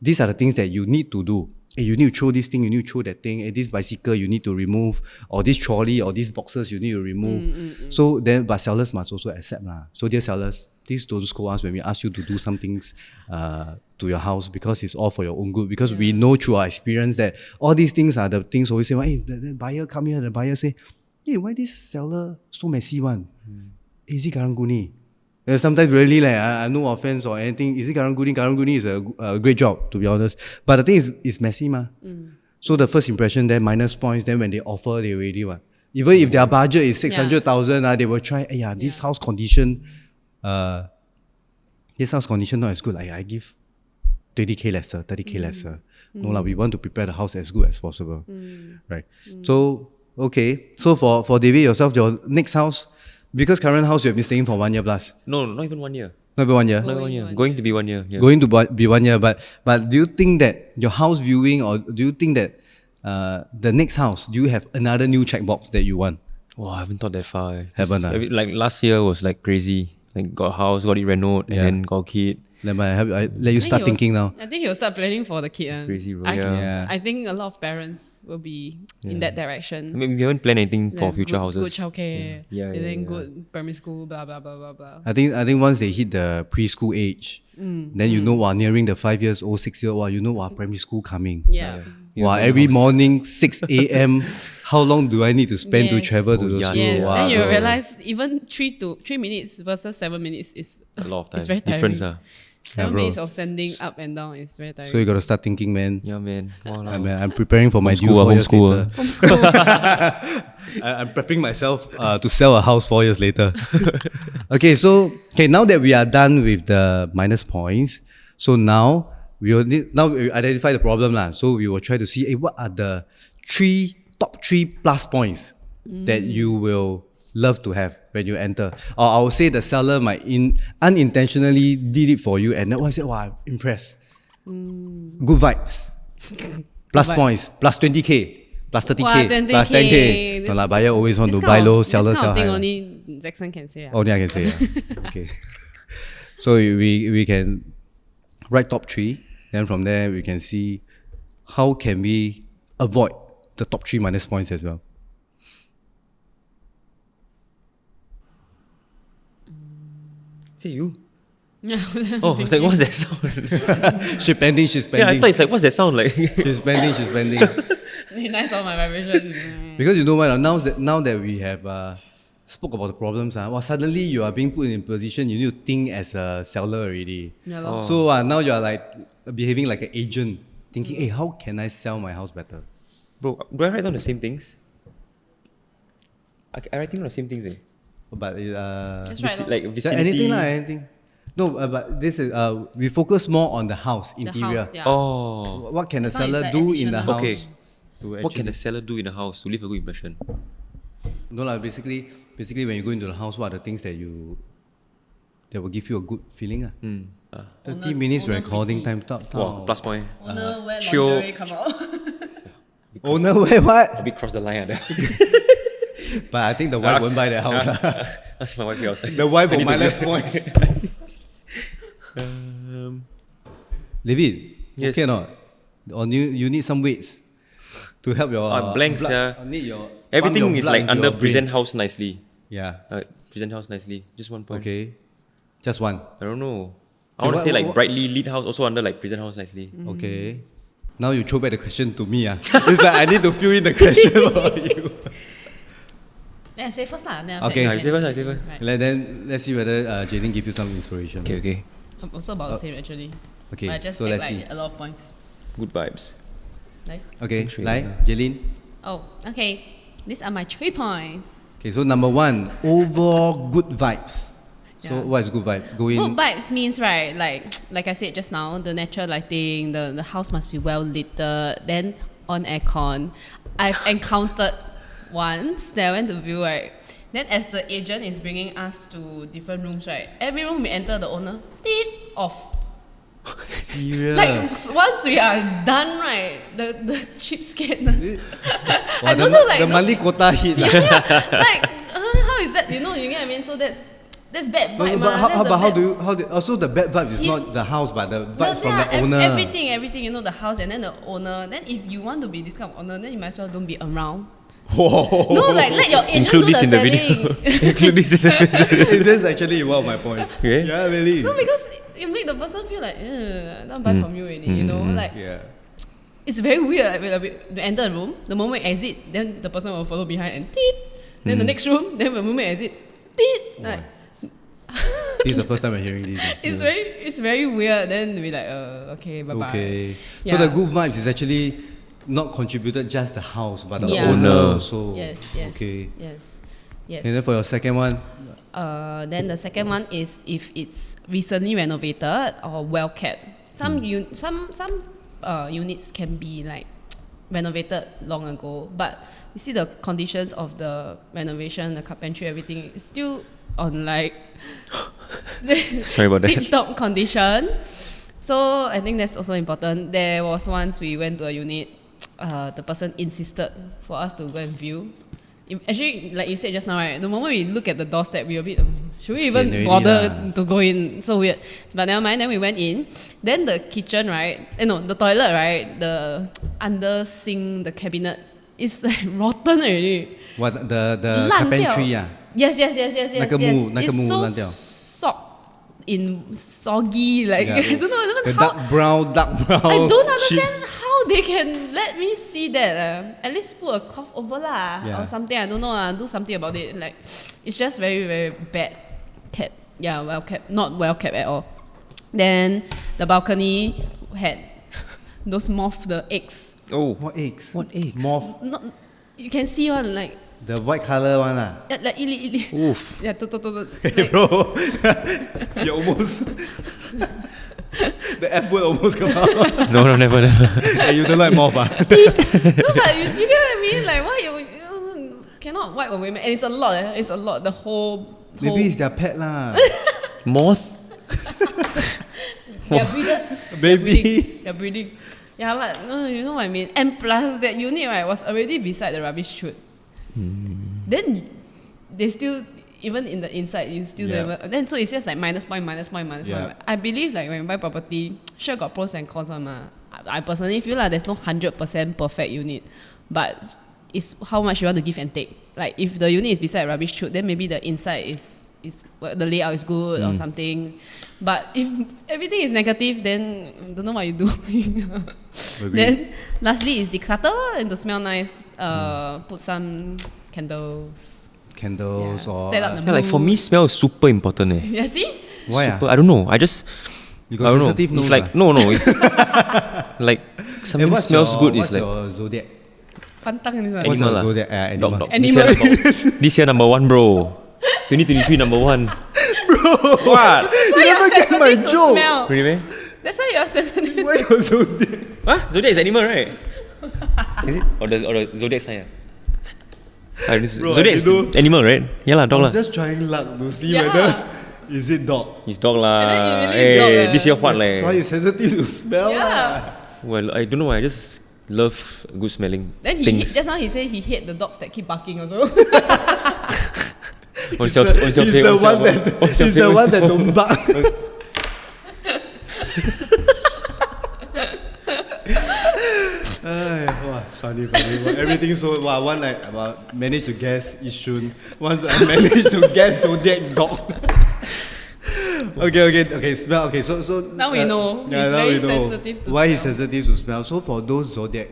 Speaker 1: these are the things that you need to do. Hey, you need to throw this thing, you need to throw that thing. Hey, this bicycle you need to remove, or this trolley or these boxes you need to remove. So then, but sellers must also accept. So dear sellers, please don't scold us when we ask you to do some things to your house, because it's all for your own good. Because we know through our experience that all these things are the things always say, hey, the buyer come here, the buyer say, hey, why this seller so messy one? Is it Karang Guni? Sometimes really like no offense or anything. Is it Karang Guni? Karang Guni is a great job, to be honest. But the thing is, it's messy, ma. So the first impression, then minus points. Then when they offer, they already want. Even if their budget is 600,000, they will try. This house condition, not as good. I give 20k lesser, 30k lesser. No lah, we want to prepare the house as good as possible, right? So okay, so for David yourself, your next house. Because current house you have been staying for 1 year plus.
Speaker 3: No, not even 1 year.
Speaker 1: Not even 1 year?
Speaker 3: Not 1 year. Going to be 1 year. Yeah.
Speaker 1: Going to be 1 year. But do you think that your house viewing, or do you think that the next house, do you have another new checkbox that you want?
Speaker 3: Wow, I haven't thought that far.
Speaker 1: Haven't
Speaker 3: Like last year was like crazy. Like got a house, got it renovated, and then got a kid.
Speaker 1: I let you start thinking now.
Speaker 2: I think he'll start planning for the kid.
Speaker 3: Crazy, bro.
Speaker 2: I think a lot of parents will be in that direction.
Speaker 3: I mean, we haven't planned anything for future houses.
Speaker 2: Good childcare, and then good primary school, blah blah blah blah blah.
Speaker 1: I think once they hit the preschool age, then you know, nearing the 5 years old, 6 year old, you know, primary school coming.
Speaker 2: Yeah.
Speaker 1: Every morning 6 a.m. How long do I need to spend to travel to the school?
Speaker 2: Yes.
Speaker 1: Wow,
Speaker 2: then you
Speaker 1: bro.
Speaker 2: realize even 3 minutes versus 7 minutes is
Speaker 3: A lot of time.
Speaker 2: It's very
Speaker 3: Difference.
Speaker 2: tiring. 7
Speaker 1: bro.
Speaker 2: minutes of sending up and down is very tiring.
Speaker 1: So you got to start thinking, man.
Speaker 3: Yeah, man. Wow,
Speaker 1: I'm preparing for my due
Speaker 3: Homeschool,
Speaker 1: 4 years later. I'm prepping myself to sell a house 4 years later. Okay, now that we are done with the minus points, so now we identify the problem lah. So we will try to see what are the top three plus points that you will love to have when you enter. Or I would say the seller might unintentionally did it for you, and then I said, wow, I'm impressed. Good vibes. Plus points. Plus 20k. Plus 30k.
Speaker 2: Wow, 20K.
Speaker 1: Plus 10k. No lah, buyer always want to buy low, seller sell high.
Speaker 2: Only Zacson can say.
Speaker 1: Only I can say. Okay. So we can write top three. Then from there we can see how can we avoid the top 3 minus points as well.
Speaker 3: Say you.
Speaker 2: Oh,
Speaker 3: it's like, what's that sound?
Speaker 1: She's pending.
Speaker 3: Yeah, I thought it's like, what's that sound like?
Speaker 1: She's pending.
Speaker 2: Nice on my vibration.
Speaker 1: Because you know what, now that we have spoke about the problems, suddenly you are being put in a position you need to think as a seller already.
Speaker 2: Yeah, lor.
Speaker 1: So now you are like behaving like an agent, thinking, hey, how can I sell my house better?
Speaker 3: Bro, do I write down the same things? I write down the same things, eh?
Speaker 1: But
Speaker 2: That's right.
Speaker 3: Like vicinity.
Speaker 1: anything. No, but this is we focus more on the house interior.
Speaker 2: House, yeah.
Speaker 3: Oh.
Speaker 1: What can the
Speaker 2: It's not
Speaker 1: seller
Speaker 2: like
Speaker 1: do in the
Speaker 2: additional.
Speaker 1: house?
Speaker 3: Okay.
Speaker 1: To
Speaker 3: What can
Speaker 1: actually-
Speaker 3: the seller do in the house to leave a good impression?
Speaker 1: No lah. Basically, when you go into the house, what are the things that will give you a good feeling? 30 minutes
Speaker 2: owner
Speaker 1: recording
Speaker 2: creepy.
Speaker 1: time.
Speaker 3: Wow, plus point.
Speaker 2: Owner wear
Speaker 3: chill.
Speaker 2: lingerie come out.
Speaker 1: Owner, wait, what?
Speaker 3: A bit cross the line.
Speaker 1: But I think the wife won't buy the house.
Speaker 3: Ask my wife outside.
Speaker 1: The wife
Speaker 3: I
Speaker 1: will
Speaker 3: need to
Speaker 1: minus
Speaker 3: go.
Speaker 1: points. David,
Speaker 3: Yes.
Speaker 1: okay or not? Or you need some weights to help your
Speaker 3: blank,
Speaker 1: blood.
Speaker 3: sia.
Speaker 1: Need your
Speaker 3: Everything
Speaker 1: pump your
Speaker 3: is
Speaker 1: blood
Speaker 3: like
Speaker 1: into
Speaker 3: under
Speaker 1: your
Speaker 3: present
Speaker 1: brain.
Speaker 3: house nicely.
Speaker 1: Yeah.
Speaker 3: Present house nicely. Just 1 point.
Speaker 1: Okay. Just one.
Speaker 3: I don't know. I
Speaker 1: Okay,
Speaker 3: want to say like
Speaker 1: what-
Speaker 3: brightly lit house also under like present house nicely.
Speaker 1: Okay. Now you throw back the question to me. It's like I need to fill in the question for you.
Speaker 2: Then I say first lah. Then
Speaker 1: Okay.
Speaker 3: I say first.
Speaker 2: Right.
Speaker 1: Then let's see whether Jaden give you some inspiration.
Speaker 3: Okay.
Speaker 2: I'm also about the same actually.
Speaker 1: Okay,
Speaker 2: But I just
Speaker 1: so
Speaker 2: take
Speaker 1: let's
Speaker 2: like
Speaker 1: see.
Speaker 2: a lot of points.
Speaker 3: Good vibes.
Speaker 2: Like,
Speaker 1: Okay,
Speaker 3: Three,
Speaker 1: like
Speaker 3: yeah.
Speaker 1: Jaylin.
Speaker 2: oh, okay. These are my 3 points.
Speaker 1: Okay, so number 1, overall good vibes. So
Speaker 2: Yeah.
Speaker 1: what is good vibes? Go
Speaker 2: Good
Speaker 1: in.
Speaker 2: vibes means right, like I said just now, the natural lighting, the house must be well lit. Then on aircon, I've encountered once that I went to view right. Then as the agent is bringing us to different rooms right, every room we enter the owner, tick off.
Speaker 1: Serious.
Speaker 2: Like once we are done right, the cheapskateness.
Speaker 1: Wow,
Speaker 2: I don't know like
Speaker 1: the monthly quota hit. Like.
Speaker 2: like how is that? You get what I mean? So that's bad vibe.
Speaker 1: But
Speaker 2: That's the
Speaker 1: how
Speaker 2: bad-
Speaker 1: do you also the bad vibes is
Speaker 2: He-
Speaker 1: not the house but the
Speaker 2: No,
Speaker 1: vibes from
Speaker 2: yeah,
Speaker 1: the owner.
Speaker 2: Everything, the house and then the owner. Then if you want to be this kind of owner, then you might as well don't be around.
Speaker 1: Whoa.
Speaker 2: No, like let your agent
Speaker 3: Include
Speaker 2: do
Speaker 3: this
Speaker 2: the
Speaker 3: in the
Speaker 2: selling.
Speaker 3: video. Include this in the video.
Speaker 1: That's actually one of my points.
Speaker 3: Okay.
Speaker 1: Yeah, really.
Speaker 2: No, because you make the person feel like, I don't buy from you already, you know? Like,
Speaker 1: Yeah.
Speaker 2: it's very weird. Like, we enter a room, the moment we exit, then the person will follow behind and teet. Then the next room, then the moment we exit, teet. Like,
Speaker 1: This is the first time I'm hearing this.
Speaker 2: It's very weird. Then we like, okay, bye bye.
Speaker 1: Okay.
Speaker 2: Yeah.
Speaker 1: So the good vibes is actually not contributed just the house, but the
Speaker 2: Yeah.
Speaker 1: owner also.
Speaker 2: Yes.
Speaker 1: Okay.
Speaker 2: Yes.
Speaker 1: And then for your second one,
Speaker 2: Then the second one is if it's recently renovated or well kept. Some units can be like renovated long ago, but you see the conditions of the renovation, the carpentry, everything is still on like
Speaker 3: Sorry about that.
Speaker 2: tip-top condition. So I think that's also important. There was once we went to a unit, the person insisted for us to go and view. Actually, like you said just now, right? The moment we look at the doorstep, we a bit, should we even
Speaker 1: Sian already
Speaker 2: bother
Speaker 1: lah.
Speaker 2: to go in? So weird. But never mind. Then we went in. Then the kitchen, right? The toilet, right? The under sink, the cabinet is like rotten already.
Speaker 1: what the
Speaker 2: 烂掉
Speaker 1: carpentry
Speaker 2: Yes.
Speaker 1: 那个木
Speaker 2: It's so
Speaker 1: 烂掉
Speaker 2: soaked in soggy, like
Speaker 1: Yeah.
Speaker 2: I don't know
Speaker 1: the
Speaker 2: even how.
Speaker 1: dark brown.
Speaker 2: I don't
Speaker 1: sheet.
Speaker 2: understand how they can let me see that. At least put a cloth over lah
Speaker 1: Yeah.
Speaker 2: or something. I don't know. Do something about it. Like it's just very very bad kept. Yeah, well kept. Not well kept at all. Then the balcony had those the eggs.
Speaker 3: Oh,
Speaker 1: What eggs?
Speaker 3: What eggs?
Speaker 1: Moth.
Speaker 2: Not, you can see one like
Speaker 1: The white color one
Speaker 2: like ili.
Speaker 3: oof.
Speaker 2: Yeah,
Speaker 1: Hey
Speaker 2: like,
Speaker 1: bro, you almost the F word almost come out.
Speaker 3: No, never.
Speaker 1: Hey, you don't like moth
Speaker 2: no, but you get what I mean? Like, why you cannot wipe away? And it's a lot. It's a lot. The whole.
Speaker 1: Maybe it's their pet lah.
Speaker 3: Moth?
Speaker 2: They're breeders.
Speaker 1: Maybe.
Speaker 2: They're breeding. Yeah, but no, you know what I mean. And plus, that unit right was already beside the rubbish chute. Then they still, even in the inside, you still
Speaker 1: Yeah.
Speaker 2: don't even. Then so it's just like minus point.
Speaker 1: Yeah.
Speaker 2: I believe like when you buy property, sure got pros and cons one ma. I personally feel like there's no 100% perfect unit, but it's how much you want to give and take. Like if the unit is beside a rubbish chute, then maybe the inside is the layout is good or something. But if everything is negative, then don't know what you do. Then lastly is declutter and to smell nice. Put some candles.
Speaker 1: Candles or
Speaker 2: Set up the
Speaker 3: Yeah, like for
Speaker 2: mood.
Speaker 3: me, smell is super important.
Speaker 2: Yeah, see?
Speaker 1: why
Speaker 3: Super, I don't know. I just
Speaker 1: You
Speaker 3: I
Speaker 1: got
Speaker 3: don't know.
Speaker 1: sensitive nose
Speaker 3: If like no. If, like
Speaker 1: Hey,
Speaker 3: something
Speaker 1: what's
Speaker 3: smells
Speaker 1: your,
Speaker 3: good
Speaker 1: what's
Speaker 3: is like
Speaker 1: your zodiac?
Speaker 2: Pantang this one.
Speaker 1: What's
Speaker 3: Animal
Speaker 1: your
Speaker 3: lah.
Speaker 1: zodiac? Animal.
Speaker 3: dog.
Speaker 2: Animal.
Speaker 3: This year number 1, bro. 2023 number 1. What?
Speaker 2: That's why
Speaker 1: You
Speaker 2: you're
Speaker 1: never get my
Speaker 2: sensitive to
Speaker 1: joke.
Speaker 2: smell.
Speaker 3: Really? Man?
Speaker 2: That's why you're sensitive.
Speaker 1: Why your zodiac?
Speaker 3: Huh? Zodiac is animal, right? Is it? Or the zodiac sign?
Speaker 1: Bro,
Speaker 3: Zodiac is
Speaker 1: I didn't know.
Speaker 3: animal, right? Yeah lah,
Speaker 1: I
Speaker 3: dog
Speaker 1: was
Speaker 3: lah.
Speaker 1: just trying luck to see
Speaker 2: Yeah.
Speaker 1: whether is it dog.
Speaker 3: It's dog
Speaker 2: And then it
Speaker 3: lah.
Speaker 2: really is
Speaker 3: Hey,
Speaker 2: dog lah.
Speaker 3: this year what
Speaker 1: That's why
Speaker 3: like?
Speaker 1: you sensitive to smell lah.
Speaker 2: Yeah.
Speaker 3: Well, I don't know. I just love good smelling
Speaker 2: Then
Speaker 3: things.
Speaker 2: just now he said he hate the dogs that keep barking also.
Speaker 1: He's the one that don't bark. Ay, wow, funny. Everything so one like managed to guess Yishun. Once I managed to guess zodiac dog. Okay. Smell. Okay, so
Speaker 2: Now we know.
Speaker 1: Yeah,
Speaker 2: He's
Speaker 1: now
Speaker 2: very
Speaker 1: we know
Speaker 2: sensitive to
Speaker 1: why he's
Speaker 2: smell.
Speaker 1: sensitive to smell. So for those zodiac,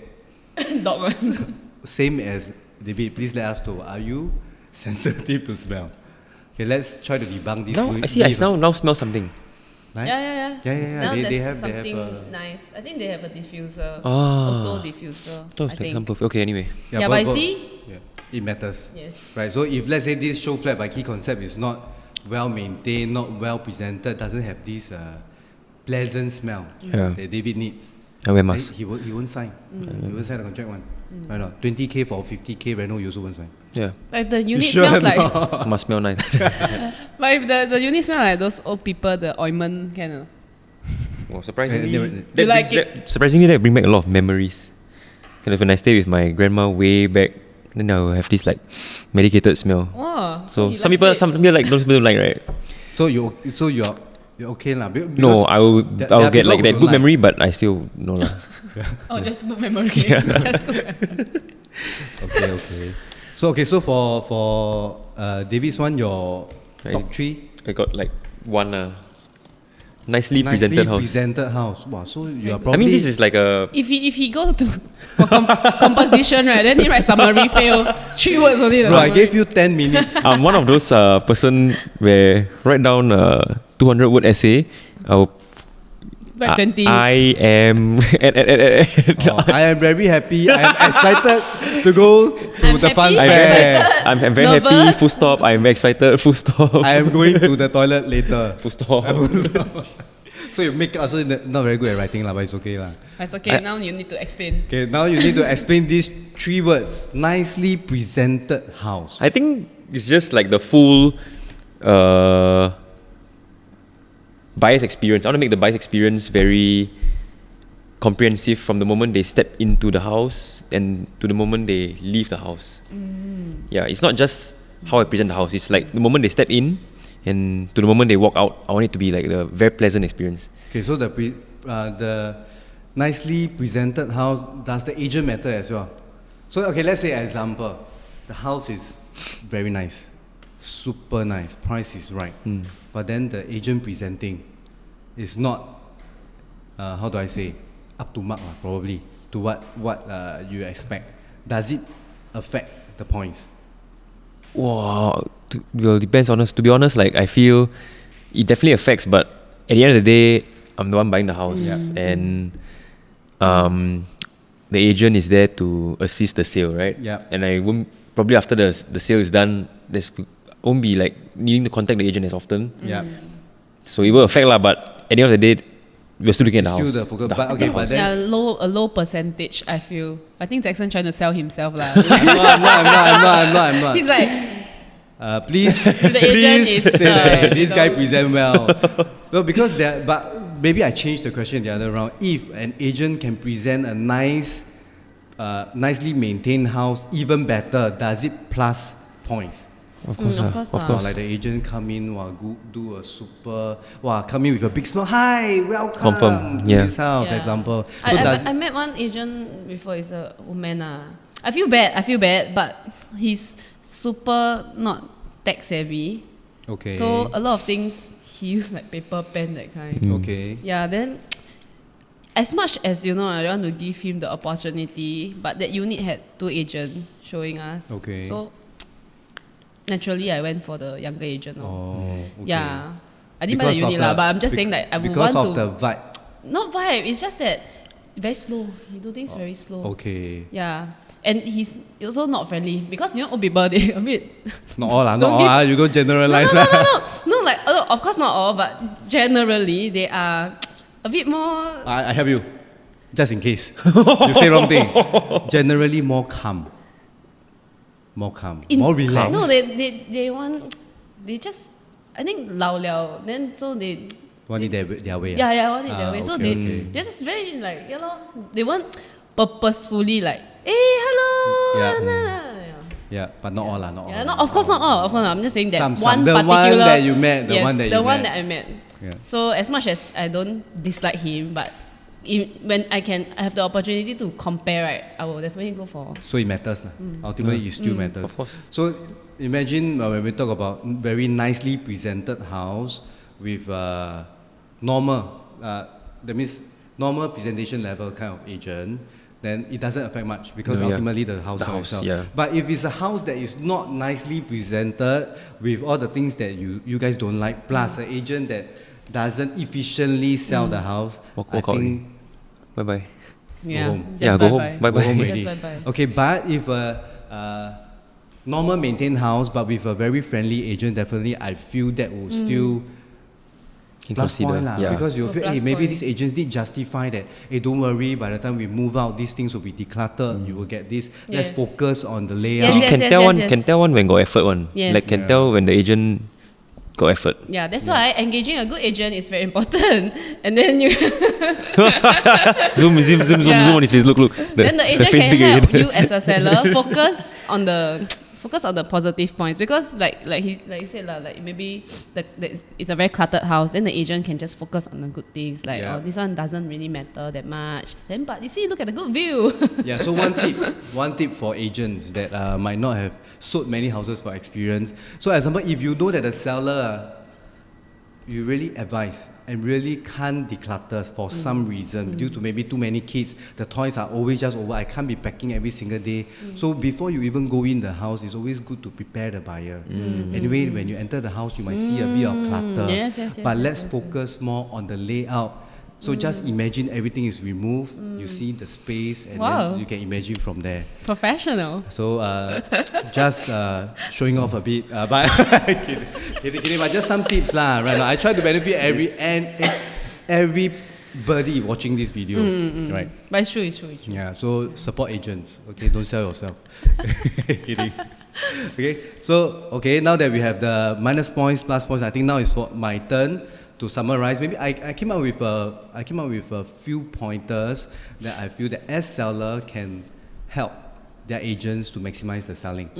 Speaker 2: Dog one.
Speaker 1: same as David, please let us know. Are you sensitive to smell? Okay, let's try to debunk this.
Speaker 3: Now I see. I now smell something.
Speaker 1: Right?
Speaker 2: Yeah.
Speaker 1: Yeah.
Speaker 2: Now
Speaker 1: They
Speaker 2: there's
Speaker 1: have
Speaker 2: something nice. I think they have a diffuser.
Speaker 3: Ah.
Speaker 2: Auto diffuser.
Speaker 3: That was
Speaker 2: I
Speaker 3: like
Speaker 2: think.
Speaker 3: some perfect. Okay, anyway.
Speaker 2: Yeah, but see?
Speaker 1: Yeah, it matters.
Speaker 2: Yes.
Speaker 1: Right. So if let's say this show flat by key concept is not well maintained, not well presented, doesn't have this pleasant smell
Speaker 3: Yeah.
Speaker 1: that David needs,
Speaker 3: I wear
Speaker 1: right?
Speaker 3: mask.
Speaker 1: He won't sign. He won't sign the contract one. Right now, 20k for 50k reno, you also won't sign.
Speaker 3: Yeah.
Speaker 2: But if the unit
Speaker 1: sure
Speaker 2: smells like,
Speaker 3: Must smell nice.
Speaker 2: but if the unit smells like those old people, the ointment kind of.
Speaker 3: Well, surprisingly,
Speaker 2: You like
Speaker 3: surprisingly, that bring back a lot of memories. Kind of when I stay with my grandma way back, then I will have this like medicated smell.
Speaker 2: Oh,
Speaker 3: So
Speaker 2: he
Speaker 3: some
Speaker 2: likes
Speaker 3: people,
Speaker 2: it.
Speaker 3: some people like, those people don't like, right?
Speaker 1: So you're okay lah.
Speaker 3: No, I will
Speaker 1: there
Speaker 3: I'll
Speaker 1: are
Speaker 3: get
Speaker 1: people
Speaker 3: like
Speaker 1: who
Speaker 3: that
Speaker 1: don't
Speaker 3: good
Speaker 1: like.
Speaker 3: memory, but I still no lah.
Speaker 2: Oh, just good memory. Just good memory.
Speaker 1: Okay. So for David's one, your top 3
Speaker 3: I got like one nicely presented house.
Speaker 1: presented house. Wow. So you are
Speaker 3: I
Speaker 1: probably.
Speaker 3: mean, this is like a
Speaker 2: If he go to for composition, right, then he write summary fail 3 words only.
Speaker 1: Bro, I gave you 10 minutes.
Speaker 3: I'm one of those person where write down 200 word essay, I'll
Speaker 2: But 20.
Speaker 3: I am
Speaker 1: I am very happy. I am excited to go to
Speaker 2: I'm
Speaker 1: the fun
Speaker 2: happy,
Speaker 1: fair.
Speaker 3: I'm very happy.
Speaker 2: Nervous.
Speaker 3: Full stop. I'm very excited. Full stop.
Speaker 1: I am going to the toilet later.
Speaker 3: Full stop.
Speaker 1: So you make also not very good at writing lah, but it's okay lah.
Speaker 2: That's okay. Now you need to explain.
Speaker 1: Okay, now you need to explain these 3 words. Nicely presented house.
Speaker 3: I think it's just like the full buyer's experience. I want to make the buyer's experience very comprehensive from the moment they step into the house and to the moment they leave the house. Yeah, it's not just how I present the house. It's like the moment they step in and to the moment they walk out. I want it to be like a very pleasant experience.
Speaker 1: Okay, so the nicely presented house, does the agent matter as well? So okay, let's say example, the house is very nice, super nice, price is right, but then the agent presenting is not, how do I say, up to mark probably to what you expect. Does it affect the points?
Speaker 3: Wow, well, depends on us. To be honest, like I feel it definitely affects, but at the end of the day, I'm the one buying the house, and the agent is there to assist the sale, right?
Speaker 1: Yeah.
Speaker 3: And I won't probably after the sale is done, there's won't be like needing to contact the agent as often.
Speaker 1: Yeah.
Speaker 3: So it will affect lah, but at the end of the day, we're still looking at the
Speaker 1: Still
Speaker 3: house.
Speaker 1: the focus,
Speaker 3: The-
Speaker 1: but okay,
Speaker 3: the
Speaker 1: but
Speaker 3: house.
Speaker 1: then
Speaker 2: A low percentage, I feel. I think Zacson trying to sell himself lah.
Speaker 1: I'm not.
Speaker 2: He's like,
Speaker 1: Please,
Speaker 2: agent
Speaker 1: please
Speaker 2: is,
Speaker 1: say that this
Speaker 2: you
Speaker 1: guy
Speaker 2: know.
Speaker 1: present well. No, because but maybe I changed the question the other round. If an agent can present a nicely maintained house even better, does it plus points?
Speaker 3: Of course,
Speaker 2: of
Speaker 3: lah,
Speaker 2: course
Speaker 3: of
Speaker 2: lah.
Speaker 1: Or
Speaker 3: course.
Speaker 1: like the agent come in, do a super, come in with a big smile. Hi, welcome
Speaker 3: Confirm,
Speaker 1: to
Speaker 3: yeah.
Speaker 1: this house,
Speaker 2: Yeah.
Speaker 1: example. So
Speaker 2: I met one agent before. It's a woman. I feel bad, but he's super not tech savvy.
Speaker 1: okay.
Speaker 2: So a lot of things he used like paper, pen, that kind.
Speaker 1: Okay.
Speaker 2: Yeah, then as much as I want to give him the opportunity, but that unit had 2 agents showing us.
Speaker 1: Okay.
Speaker 2: So naturally, I went for the younger agent.
Speaker 1: Oh, okay.
Speaker 2: Yeah. I didn't buy the
Speaker 1: Because of
Speaker 2: unit lah,
Speaker 1: the-
Speaker 2: but I'm just saying that I would
Speaker 1: because
Speaker 2: want
Speaker 1: of
Speaker 2: to.
Speaker 1: the vibe.
Speaker 2: Not vibe. It's just that very slow. He do things very slow.
Speaker 1: Okay.
Speaker 2: Yeah, and he's also not friendly because old people they a bit.
Speaker 1: Not all lah,
Speaker 2: Don't
Speaker 1: not all
Speaker 2: give-
Speaker 1: you don't
Speaker 2: No,
Speaker 1: generalize
Speaker 2: no,
Speaker 1: lah.
Speaker 2: no, no, no. Like of course not all, but generally they are a bit more.
Speaker 1: I help you, just in case you say wrong thing. Generally more calm, more relaxed.
Speaker 2: No, they want. They just. I think lao liao. Then so they.
Speaker 1: Want it their way.
Speaker 2: Yeah, want it their way. So
Speaker 1: okay,
Speaker 2: they
Speaker 1: okay.
Speaker 2: they're just very like They weren't purposefully like, hey, hello.
Speaker 1: Yeah,
Speaker 2: nah, nah."
Speaker 1: Yeah, but not all lah, not all.
Speaker 2: Yeah, of course not all. Of course not. I'm just saying that
Speaker 1: Some.
Speaker 2: one
Speaker 1: The one
Speaker 2: particular.
Speaker 1: that you met, the
Speaker 2: yes,
Speaker 1: one that
Speaker 2: the
Speaker 1: you
Speaker 2: one
Speaker 1: met.
Speaker 2: that I met.
Speaker 1: Yeah.
Speaker 2: So as much as I don't dislike him, but when I have the opportunity to compare, right, I will definitely go for.
Speaker 1: So it matters lah. Ultimately, it still matters.
Speaker 3: Of course.
Speaker 1: So imagine when we talk about very nicely presented house with normal, that means normal presentation level kind of agent, then it doesn't affect much because
Speaker 3: Yeah.
Speaker 1: ultimately the house
Speaker 3: The
Speaker 1: sells
Speaker 3: house,
Speaker 1: itself.
Speaker 3: yeah.
Speaker 1: But if it's a house that is not nicely presented with all the things that you guys don't like, plus an agent that doesn't efficiently sell the house,
Speaker 3: Walk
Speaker 1: I
Speaker 3: out
Speaker 1: think
Speaker 3: already. Bye bye.
Speaker 2: Yeah,
Speaker 1: home.
Speaker 2: just
Speaker 3: Yeah, go home.
Speaker 2: bye-bye.
Speaker 3: Bye-bye.
Speaker 1: go home
Speaker 2: Just
Speaker 1: already.
Speaker 2: bye-bye.
Speaker 1: Okay, but if a normal maintained house but with a very friendly agent, definitely I feel that will still
Speaker 3: Can
Speaker 1: plus
Speaker 3: consider.
Speaker 1: point lah.
Speaker 3: Yeah.
Speaker 1: Because you
Speaker 2: Oh,
Speaker 1: feel,
Speaker 2: plus
Speaker 1: hey, maybe
Speaker 2: point.
Speaker 1: these agents did justify that, hey, don't worry, by the time we move out, these things will be decluttered, you will get this. Let's
Speaker 2: Yes.
Speaker 1: focus on the
Speaker 2: Yes,
Speaker 1: layout.
Speaker 3: You
Speaker 2: yes,
Speaker 3: can
Speaker 2: yes,
Speaker 3: tell
Speaker 2: yes,
Speaker 3: one.
Speaker 2: yes.
Speaker 3: Can tell one when got effort one.
Speaker 2: Yes.
Speaker 3: Like can
Speaker 1: Yeah.
Speaker 3: tell when the agent got effort.
Speaker 2: Yeah, that's why engaging a good agent is very important. And then you,
Speaker 3: zoom
Speaker 2: Yeah.
Speaker 3: on his face. Look.
Speaker 2: then the agent
Speaker 3: face
Speaker 2: can
Speaker 3: big
Speaker 2: help
Speaker 3: agent.
Speaker 2: you as a seller focus on the positive points because like you said lah, like maybe it's a very cluttered house, then the agent can just focus on the good things like
Speaker 1: Yeah.
Speaker 2: oh, this one doesn't really matter that much, then but you see, look at the good view.
Speaker 1: Yeah, so one tip for agents that might not have sold many houses for experience. So example, if you know that the seller you really advise and really can't declutter for some reason, due to maybe too many kids, the toys are always just over, I can't be packing every single day. So before you even go in the house, it's always good to prepare the buyer. Anyway, when you enter the house, you might see a bit of clutter. But let's focus more on the layout. So just imagine everything is removed, you see the space, and then you can imagine from there.
Speaker 2: Professional.
Speaker 1: So just showing off a bit, but kidding, but just some tips lah. Right now, I try to benefit everybody watching this video, right?
Speaker 2: But it's true.
Speaker 1: Yeah. So support agents. Okay, don't sell yourself. Kidding. Okay. So now that we have the minus points, plus points, I think now it's for my turn to summarize. Maybe I came up with a few pointers that I feel that as seller can help their agents to maximize the selling.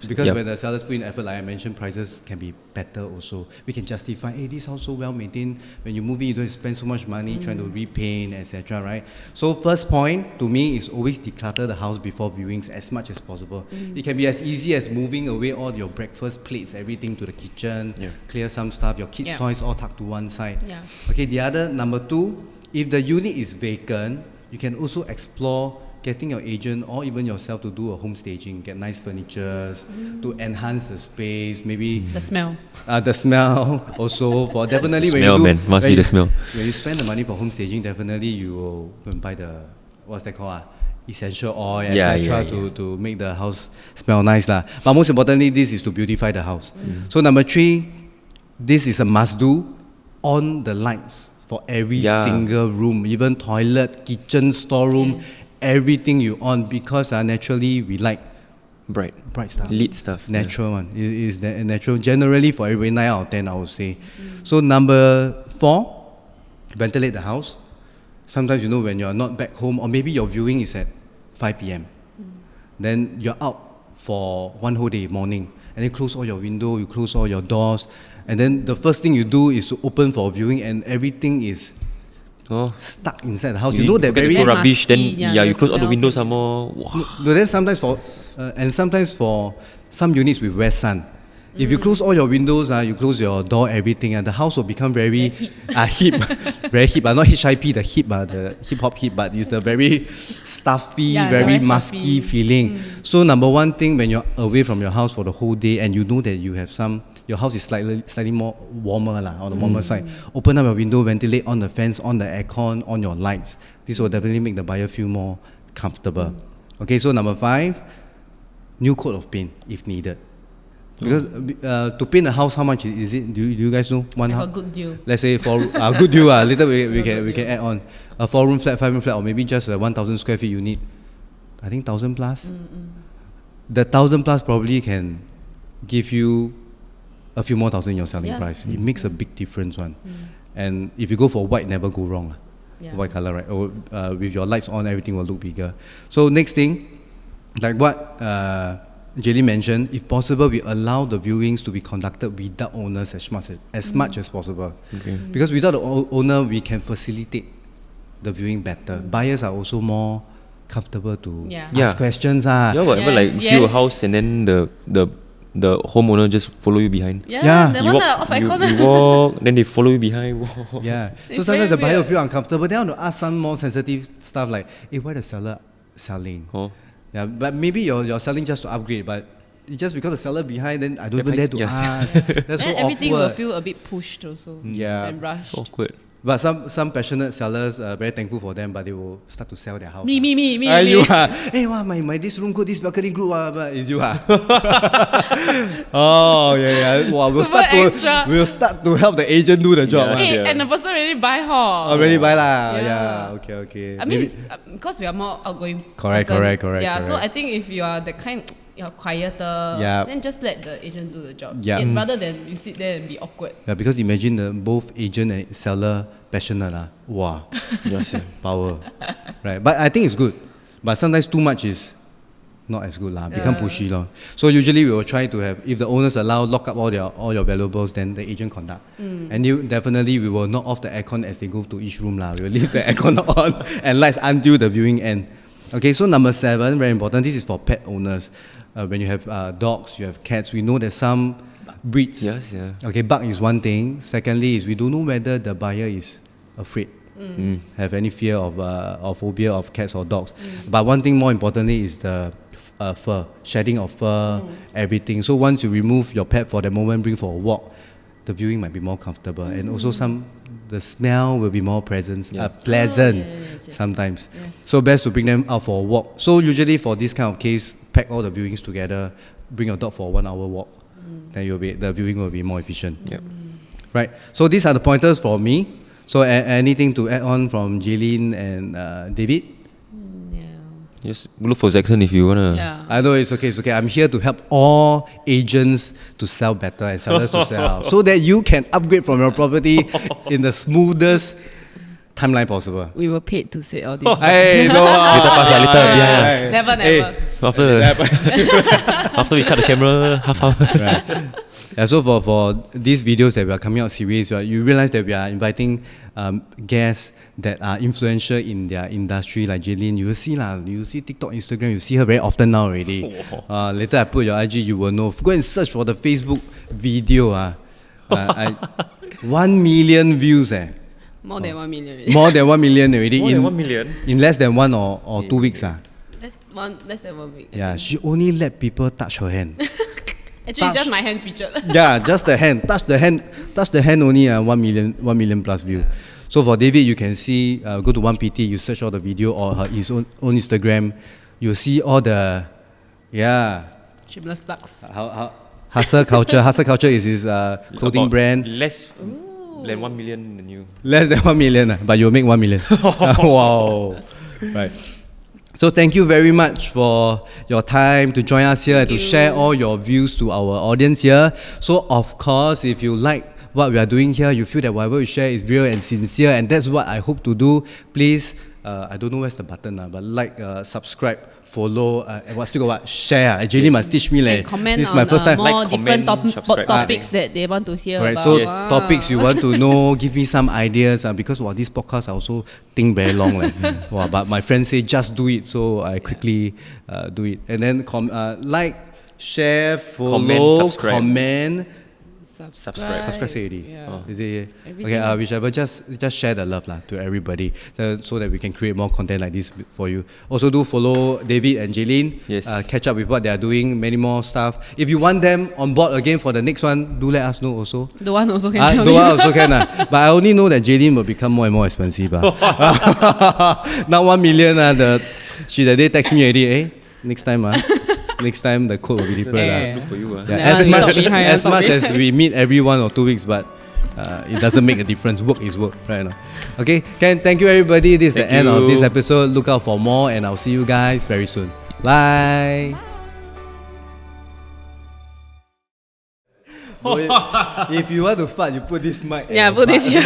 Speaker 1: Because when the sellers put in effort, like I mentioned, prices can be better also. We can justify, hey, this house so well maintained. When you move in, you don't spend so much money trying to repaint, etc. Right? So first point to me is always declutter the house before viewings as much as possible. It can be as easy as moving away all your breakfast plates, everything to the kitchen, clear some stuff, your kids' toys all tucked to one side. Okay, the other, number two, if the unit is vacant, you can also explore getting your agent or even yourself to do a home staging, get nice furniture to enhance the space, maybe
Speaker 2: the smell.
Speaker 1: The smell also for definitely
Speaker 3: smell,
Speaker 1: when you do,
Speaker 3: man, must be the smell.
Speaker 1: When you spend the money for home staging, definitely you will go and buy the what's that called? Essential oil, etc. To make the house smell nice lah. But most importantly, this is to beautify the house. So number three, this is a must do, on the lights for every single room, even toilet, kitchen, storeroom. Everything you on, because naturally we like bright stuff,
Speaker 3: lit stuff,
Speaker 1: natural one. It is natural. Generally for everybody, 9 out of 10, I would say. So number 4, ventilate the house. Sometimes when you're not back home, or maybe your viewing is at 5 p.m. Then you're out for one whole day morning, and you close all your windows, you close all your doors, and then the first thing you do is to open for viewing, and everything is stuck inside the house. You know that very
Speaker 3: rubbish. Then you close all the windows some more.
Speaker 1: No, then sometimes for some units with west sun, if you close all your windows, you close your door, everything, and the house will become very hip, very hip. Not HIP, the hip, the hip hop hip, but it's the very stuffy, very musky feeling. So number one thing, when you're away from your house for the whole day, and you know that you have your house is slightly more warmer on the warmer side. Open up your window, ventilate, on the fans, on the aircon, on your lights. This will definitely make the buyer feel more comfortable. Okay, so number 5, new coat of paint if needed. Because to paint a house, how much is it? Do you guys know?
Speaker 2: I got good deal.
Speaker 1: Let's say for good deal. Later we can add on a 4-room flat, 5-room flat, or maybe just a 1,000 square feet unit. I think 1,000 plus. The 1,000 plus probably can give you a few more thousand in your selling price. It makes a big difference one. And if you go for white, never go wrong. White color, right? Or with your lights on, everything will look bigger. So next thing, like what Jaylene mentioned, if possible, we allow the viewings to be conducted without owners as much as possible. Because without the owner, we can facilitate the viewing better. Buyers are also more comfortable to ask questions.
Speaker 3: Whatever, like view a house and then the homeowner just follow you behind.
Speaker 2: The
Speaker 3: you
Speaker 2: one
Speaker 3: walk,
Speaker 2: off icon.
Speaker 3: you walk, then they follow you behind.
Speaker 1: So sometimes the buyer will feel uncomfortable. They want to ask some more sensitive stuff like, hey, why the seller selling? But maybe you're selling just to upgrade, but it's just because the seller behind, then I don't even dare to ask. That's so
Speaker 2: everything
Speaker 1: awkward.
Speaker 2: will feel a bit pushed also. And rushed.
Speaker 3: Awkward.
Speaker 1: But some passionate sellers are very thankful for them, but they will start to sell their house.
Speaker 2: Me.
Speaker 1: You hey, wow, my this room good, this balcony good, but it's you Wow, we'll start to help the agent do the job.
Speaker 2: And the person really buy
Speaker 1: Already buy lah. Okay.
Speaker 2: I mean, because we are more outgoing.
Speaker 1: Correct.
Speaker 2: So I think if you are the kind, you're quieter, then just let the agent do the job. Rather than you sit there and be awkward.
Speaker 1: Because imagine both agent and seller passionate. Wow. Power. Right. But I think it's good. But sometimes too much is not as good. Become pushy. So usually we will try to have, if the owners allow, lock up all your valuables, then the agent conduct. And definitely we will not off the aircon as they go to each room. We will leave the aircon on and lights until the viewing end. Okay, so number 7, very important. This is for pet owners. When you have dogs, you have cats, we know that some breeds.
Speaker 3: Yes, yeah.
Speaker 1: Okay, bug is one thing. Secondly, is we don't know whether the buyer is afraid, have any fear of or phobia of cats or dogs. But one thing more importantly is the fur, shedding of fur, everything. So once you remove your pet for the moment, bring for a walk, the viewing might be more comfortable, and also the smell will be more pleasant sometimes.
Speaker 2: Yes.
Speaker 1: So best to bring them out for a walk. So usually for this kind of case, pack all the viewings together, bring your dog for a 1 hour walk. Then the viewing will be more efficient.
Speaker 3: Yep.
Speaker 1: Right. So these are the pointers for me. So anything to add on from Jaylene and David?
Speaker 3: Just look for Zacson if you wanna.
Speaker 2: Yeah.
Speaker 1: I know it's okay. I'm here to help all agents to sell better and sellers to sell, so that you can upgrade from your property in the smoothest timeline possible.
Speaker 2: We were paid to say all this.
Speaker 1: Hey, no.
Speaker 3: Later,
Speaker 2: Never.
Speaker 3: After we cut the camera, half.
Speaker 1: Right. Yeah, so for these videos that we are coming out series, right, you realize that we are inviting guests that are influential in their industry, like Jaylene. You will see TikTok, Instagram, you see her very often now already. Later I put your IG, you will know. Go and search for the Facebook video. 1 million views.
Speaker 2: More than 1 million. Already.
Speaker 1: More than 1 million already.
Speaker 3: More than 1 million?
Speaker 1: In less than 1 or 2 weeks.
Speaker 2: Less than 1 week.
Speaker 1: Yeah, she only let people touch her hand.
Speaker 2: Actually, it's just my hand featured.
Speaker 1: Yeah, just the hand. Touch the hand only 1 million plus view. So for David, you can see, go to 1PT, you search all the video or his own Instagram, you'll see all the,
Speaker 2: Shameless plugs.
Speaker 1: Hustle Culture. Hustle Culture is his clothing
Speaker 3: About
Speaker 1: brand.
Speaker 3: Less than 1 million than you.
Speaker 1: Less than 1 million, but you'll make 1 million. Wow. Right. So thank you very much for your time to join us here and to share all your views to our audience here. So of course, if you like what we are doing here, you feel that whatever we share is real and sincere, and that's what I hope to do, please, I don't know where's the button now, but like, subscribe, follow, and share. Jaylene must teach me.
Speaker 2: And comment
Speaker 1: this is
Speaker 2: on
Speaker 1: my first time.
Speaker 2: more different
Speaker 3: subscribe.
Speaker 2: topics that they want to hear
Speaker 1: Right,
Speaker 2: about.
Speaker 1: so topics you want to know, give me some ideas, because these podcasts I also think very long. But my friends say just do it, so I quickly do it. And then like, share, follow, comment.
Speaker 2: Subscribe.
Speaker 1: Subscribe already.
Speaker 2: Yeah.
Speaker 1: Is it?
Speaker 2: Everything.
Speaker 1: Okay, whichever. Just share the love to everybody, so that we can create more content like this for you. Also, do follow David and Jaylene.
Speaker 3: Yes.
Speaker 1: Catch up with what they are doing. Many more stuff. If you want them on board again for the next one, do let us know also.
Speaker 2: The one also can tell
Speaker 1: The
Speaker 2: me.
Speaker 1: one also can. But I only know that Jaylene will become more and more expensive. Now 1 million. She that day text me already. Next time. Next time the code will be different.
Speaker 2: Yeah.
Speaker 3: Look for you.
Speaker 1: As much as we meet every 1 or 2 weeks, but it doesn't make a difference. Work is work, right now. Okay, thank you everybody. This is the end of this episode. Look out for more, and I'll see you guys very soon. Bye. If you want to fart, you put this mic.
Speaker 2: Yeah, put this here.